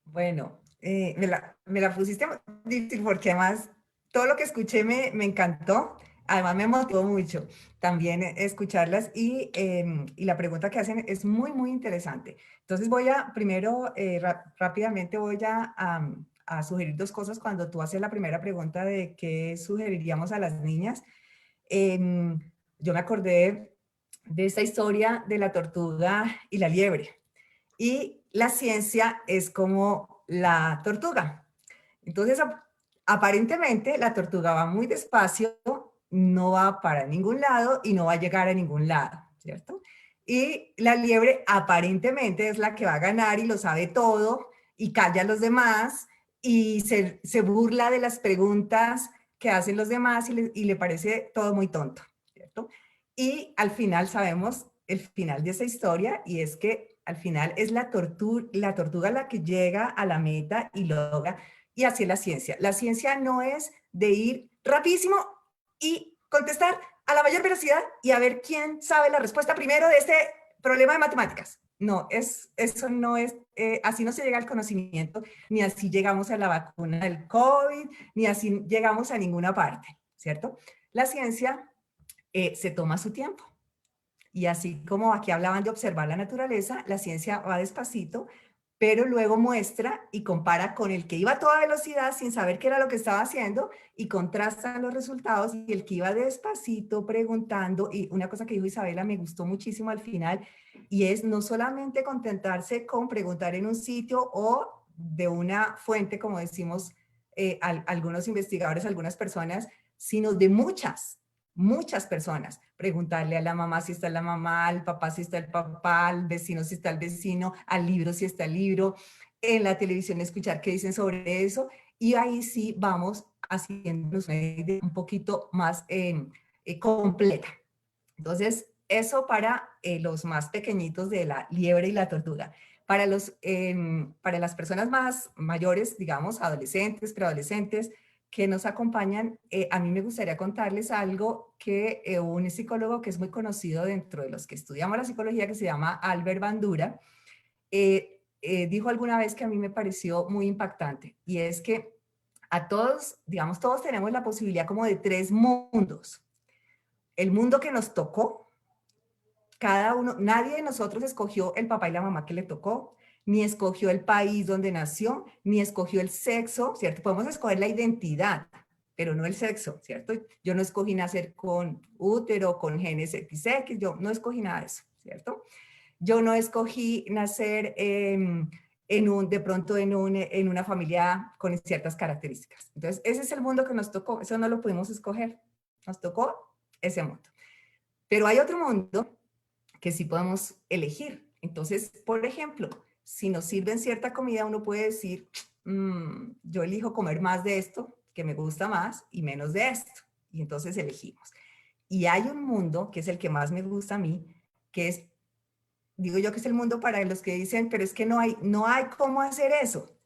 Bueno, me la pusiste difícil porque además todo lo que escuché me encantó, además me motivó mucho también escucharlas y la pregunta que hacen es muy, muy interesante. Entonces voy a, primero, rápidamente voy a sugerir dos cosas cuando tú haces la primera pregunta de qué sugeriríamos a las niñas. Yo me acordé de esta historia de la tortuga y la liebre. Y la ciencia es como la tortuga. Entonces, aparentemente, la tortuga va muy despacio, no va para ningún lado y no va a llegar a ningún lado, ¿cierto? Y la liebre aparentemente es la que va a ganar y lo sabe todo y calla a los demás y se burla de las preguntas que hacen los demás y le parece todo muy tonto, ¿cierto? Y al final sabemos el final de esa historia y es que al final es la tortuga la que llega a la meta y logra, y así es la ciencia. La ciencia no es de ir rapidísimo y contestar a la mayor velocidad y a ver quién sabe la respuesta primero de este problema de matemáticas. No, eso no es, así no se llega al conocimiento, ni así llegamos a la vacuna del COVID, ni así llegamos a ninguna parte, ¿cierto? La ciencia se toma su tiempo. Y así como aquí hablaban de observar la naturaleza, la ciencia va despacito, pero luego muestra y compara con el que iba a toda velocidad sin saber qué era lo que estaba haciendo y contrasta los resultados y el que iba despacito preguntando. Y una cosa que dijo Isabela me gustó muchísimo al final y es no solamente contentarse con preguntar en un sitio o de una fuente, como decimos algunos investigadores, algunas personas, sino de muchas personas, preguntarle a la mamá si está la mamá, al papá si está el papá, al vecino si está el vecino, al libro si está el libro, en la televisión escuchar qué dicen sobre eso, y ahí sí vamos haciéndonos una idea un poquito más completa. Entonces, eso para los más pequeñitos de la liebre y la tortuga. Para las personas más mayores, digamos, adolescentes, preadolescentes, que nos acompañan, a mí me gustaría contarles algo que un psicólogo que es muy conocido dentro de los que estudiamos la psicología, que se llama Albert Bandura, dijo alguna vez que a mí me pareció muy impactante, y es que a todos, digamos, todos tenemos la posibilidad como de 3 mundos. El mundo que nos tocó, cada uno, nadie de nosotros escogió el papá y la mamá que le tocó, ni escogió el país donde nació, ni escogió el sexo, ¿cierto? Podemos escoger la identidad, pero no el sexo, ¿cierto? Yo no escogí nacer con útero, con genes XX, yo no escogí nada de eso, ¿cierto? Yo no escogí nacer de pronto en una familia con ciertas características. Entonces, ese es el mundo que nos tocó, eso no lo pudimos escoger, nos tocó ese mundo. Pero hay otro mundo que sí podemos elegir. Entonces, por ejemplo, si nos sirven cierta comida, uno puede decir, yo elijo comer más de esto, que me gusta más, y menos de esto. Y entonces elegimos. Y hay un mundo, que es el que más me gusta a mí, que es, digo yo que es el mundo para los que dicen, pero es que no hay cómo hacer eso.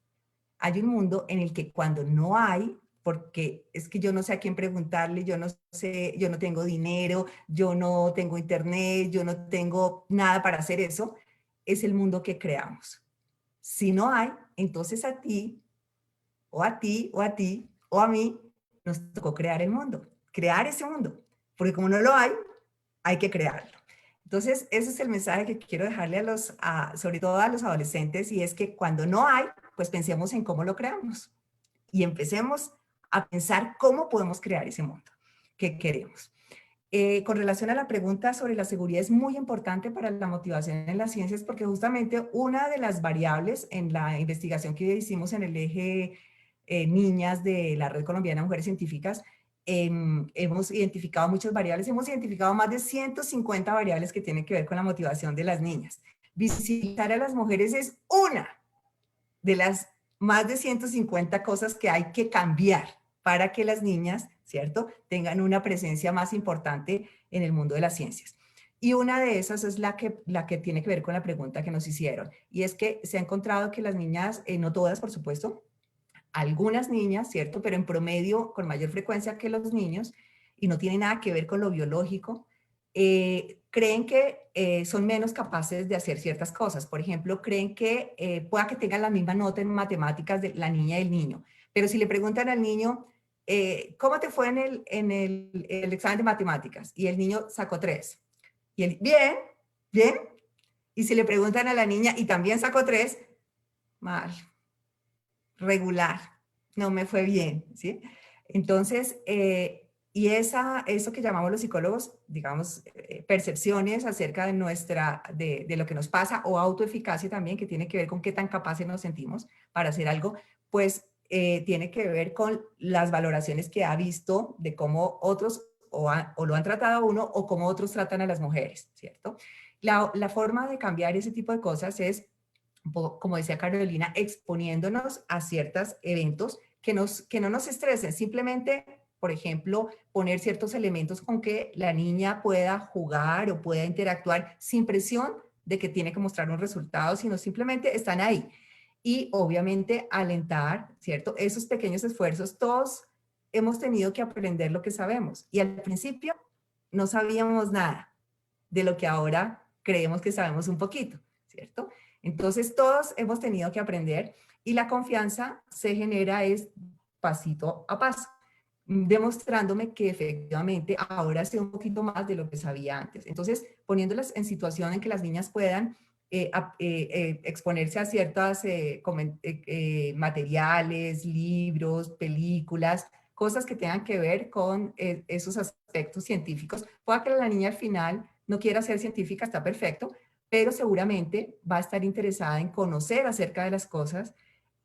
Hay un mundo en el que cuando no hay, porque es que yo no sé a quién preguntarle, yo no sé, yo no tengo dinero, yo no tengo internet, yo no tengo nada para hacer eso, es el mundo que creamos. Si no hay, entonces a ti, o a ti, o a ti, o a mí, nos tocó crear el mundo, crear ese mundo, porque como no lo hay que crearlo. Entonces, ese es el mensaje que quiero dejarle sobre todo a los adolescentes, y es que cuando no hay, pues pensemos en cómo lo creamos y empecemos a pensar cómo podemos crear ese mundo que queremos. Con relación a la pregunta sobre la seguridad, es muy importante para la motivación en las ciencias, porque justamente una de las variables en la investigación que hicimos en el eje niñas de la Red Colombiana de Mujeres Científicas, hemos identificado muchas variables, hemos identificado más de 150 variables que tienen que ver con la motivación de las niñas. Visibilizar a las mujeres es una de las más de 150 cosas que hay que cambiar para que las niñas, ¿cierto?, tengan una presencia más importante en el mundo de las ciencias. Y una de esas es la que tiene que ver con la pregunta que nos hicieron, y es que se ha encontrado que las niñas, no todas, por supuesto, algunas niñas, ¿cierto?, pero en promedio con mayor frecuencia que los niños, y no tiene nada que ver con lo biológico, creen que son menos capaces de hacer ciertas cosas. Por ejemplo, creen que pueda que tengan la misma nota en matemáticas de la niña y el niño, pero si le preguntan al niño, ¿cómo te fue en el examen de matemáticas? Y el niño sacó 3. Y él, bien, bien. Y si le preguntan a la niña y también sacó 3, mal, regular, no me fue bien, ¿sí? Entonces, y eso que llamamos los psicólogos, digamos, percepciones acerca de lo que nos pasa, o autoeficacia también, que tiene que ver con qué tan capaces nos sentimos para hacer algo, pues tiene que ver con las valoraciones que ha visto de cómo otros o lo han tratado a uno, o cómo otros tratan a las mujeres, ¿cierto? La forma de cambiar ese tipo de cosas es, como decía Carolina, exponiéndonos a ciertos eventos que no nos estresen, simplemente, por ejemplo, poner ciertos elementos con que la niña pueda jugar o pueda interactuar sin presión de que tiene que mostrar un resultado, sino simplemente están ahí. Y obviamente alentar, ¿cierto?, esos pequeños esfuerzos. Todos hemos tenido que aprender lo que sabemos, y al principio no sabíamos nada de lo que ahora creemos que sabemos un poquito, ¿cierto? Entonces todos hemos tenido que aprender, y la confianza se genera es pasito a paso, demostrándome que efectivamente ahora sé un poquito más de lo que sabía antes. Entonces, poniéndolas en situación en que las niñas puedan exponerse a ciertos materiales, libros, películas, cosas que tengan que ver con esos aspectos científicos. Pueda que la niña al final no quiera ser científica, está perfecto, pero seguramente va a estar interesada en conocer acerca de las cosas,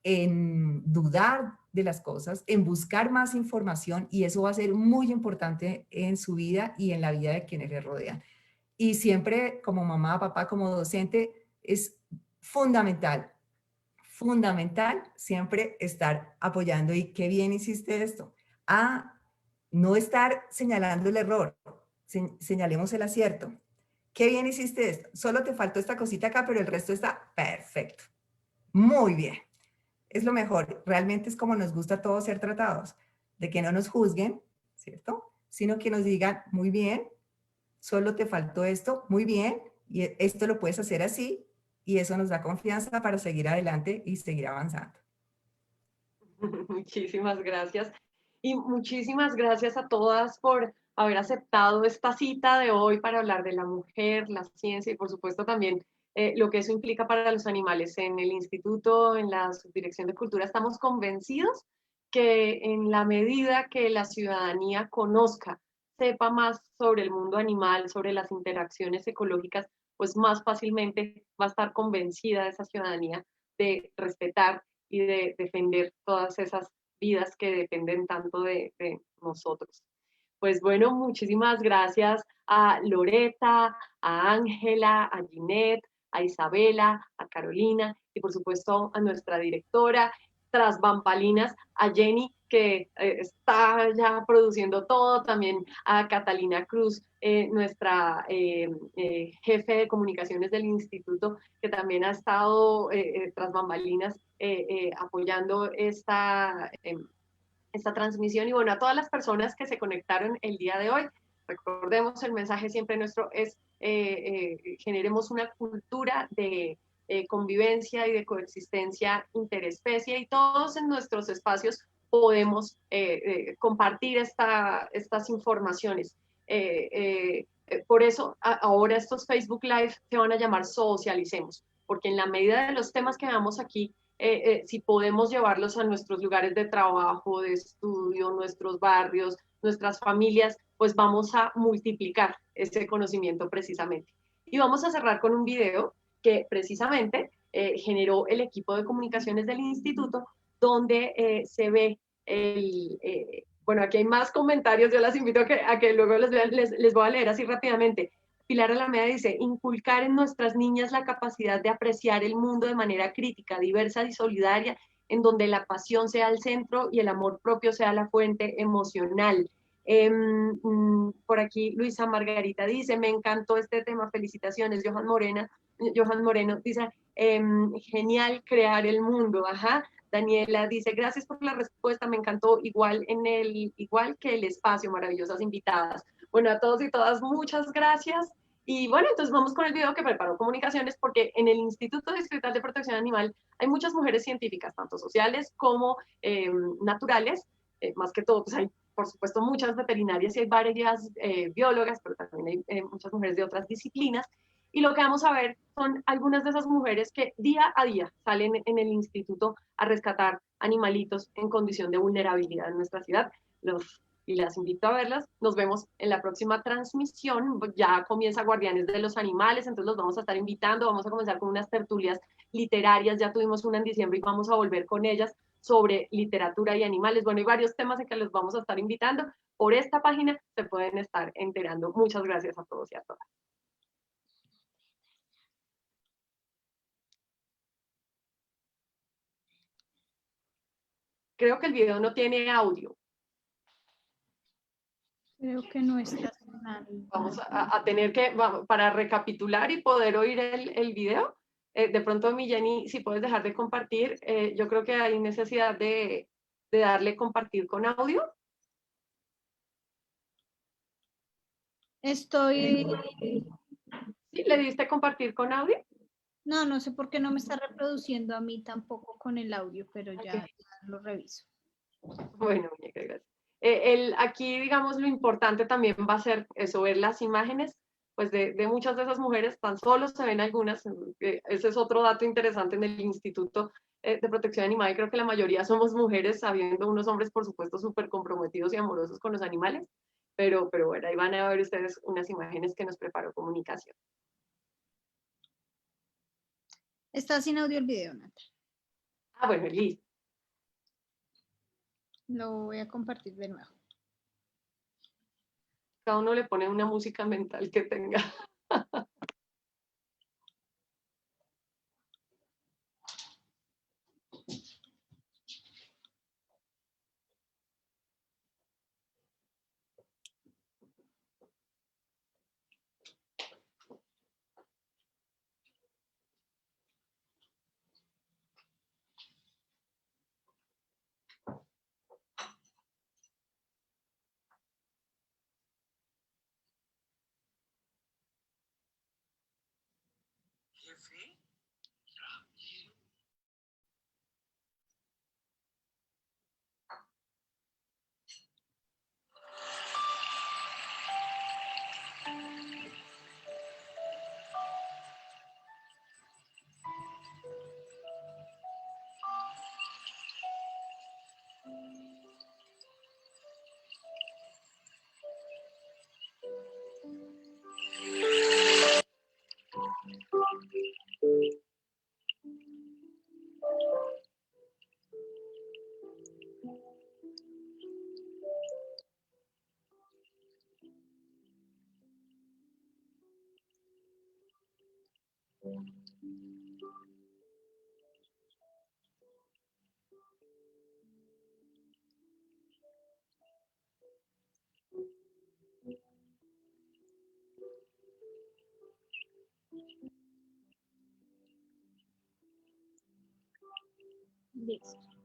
en dudar de las cosas, en buscar más información, y eso va a ser muy importante en su vida y en la vida de quienes le rodean. Y siempre, como mamá, papá, como docente, es fundamental siempre estar apoyando, y qué bien hiciste esto. a no estar señalando el error, señalemos el acierto. Qué bien hiciste esto, solo te faltó esta cosita acá, pero el resto está perfecto. Muy bien. Es lo mejor. Realmente es como nos gusta a todos ser tratados, de que no nos juzguen, ¿cierto? Sino que nos digan, muy bien, solo te faltó esto, muy bien, y esto lo puedes hacer así, y eso nos da confianza para seguir adelante y seguir avanzando. Muchísimas gracias. Y muchísimas gracias a todas por haber aceptado esta cita de hoy para hablar de la mujer, la ciencia y por supuesto también lo que eso implica para los animales. En el instituto, en la Subdirección de Cultura, estamos convencidos que en la medida que la ciudadanía conozca, sepa más sobre el mundo animal, sobre las interacciones ecológicas, pues más fácilmente va a estar convencida esa ciudadanía de respetar y de defender todas esas vidas que dependen tanto de nosotros. Pues bueno, muchísimas gracias a Loreta, a Ángela, a Ginette, a Isabela, a Carolina y por supuesto a nuestra directora, tras bambalinas, a Jenny, que está ya produciendo todo, también a Catalina Cruz, nuestra jefe de comunicaciones del instituto, que también ha estado tras bambalinas apoyando esta transmisión y bueno, a todas las personas que se conectaron el día de hoy. Recordemos, el mensaje siempre nuestro es generemos una cultura de convivencia y de coexistencia interespecie y todos en nuestros espacios podemos compartir estas informaciones. Por eso ahora estos Facebook Live se van a llamar Socialicemos, porque en la medida de los temas que veamos aquí, si podemos llevarlos a nuestros lugares de trabajo, de estudio, nuestros barrios, nuestras familias, pues vamos a multiplicar ese conocimiento precisamente. Y vamos a cerrar con un video que precisamente generó el equipo de comunicaciones del instituto, donde se ve bueno, aquí hay más comentarios, yo las invito a que luego les voy a leer así rápidamente. Pilar Alameda dice, inculcar en nuestras niñas la capacidad de apreciar el mundo de manera crítica, diversa y solidaria, en donde la pasión sea el centro y el amor propio sea la fuente emocional. Por aquí Luisa Margarita dice, me encantó este tema, felicitaciones. Johan Moreno dice, genial crear el mundo, ajá. Daniela dice, gracias por la respuesta, me encantó, igual que el espacio, maravillosas invitadas. Bueno, a todos y todas, muchas gracias. Y bueno, entonces vamos con el video que preparó Comunicaciones, porque en el Instituto Distrital de Protección Animal hay muchas mujeres científicas, tanto sociales como naturales, más que todo, pues hay, por supuesto, muchas veterinarias y hay varias biólogas, pero también hay muchas mujeres de otras disciplinas. Y lo que vamos a ver son algunas de esas mujeres que día a día salen en el instituto a rescatar animalitos en condición de vulnerabilidad en nuestra ciudad. Y las invito a verlas. Nos vemos en la próxima transmisión. Ya comienza Guardianes de los Animales, entonces los vamos a estar invitando. Vamos a comenzar con unas tertulias literarias. Ya tuvimos una en diciembre y vamos a volver con ellas sobre literatura y animales. Bueno, hay varios temas en que los vamos a estar invitando. Por esta página se pueden estar enterando. Muchas gracias a todos y a todas. Creo que el video no tiene audio. Creo que no está sonando. Vamos a tener que, para recapitular y poder oír el video, de pronto, mi Jenny, si puedes dejar de compartir, yo creo que hay necesidad de darle compartir con audio. Estoy... ¿Sí? ¿Le diste compartir con audio? No, no sé por qué no me está reproduciendo a mí tampoco con el audio, pero ya lo reviso. Bueno, muñeca, gracias. Aquí, digamos, lo importante también va a ser eso, ver las imágenes, pues de muchas de esas mujeres, tan solo se ven algunas, ese es otro dato interesante en el Instituto de Protección Animal, y creo que la mayoría somos mujeres, habiendo unos hombres, por supuesto, súper comprometidos y amorosos con los animales, pero bueno, ahí van a ver ustedes unas imágenes que nos preparó Comunicación. Está sin audio el video, Nata. Ah, bueno, listo. Lo voy a compartir de nuevo. Cada uno le pone una música mental que tenga. Listo.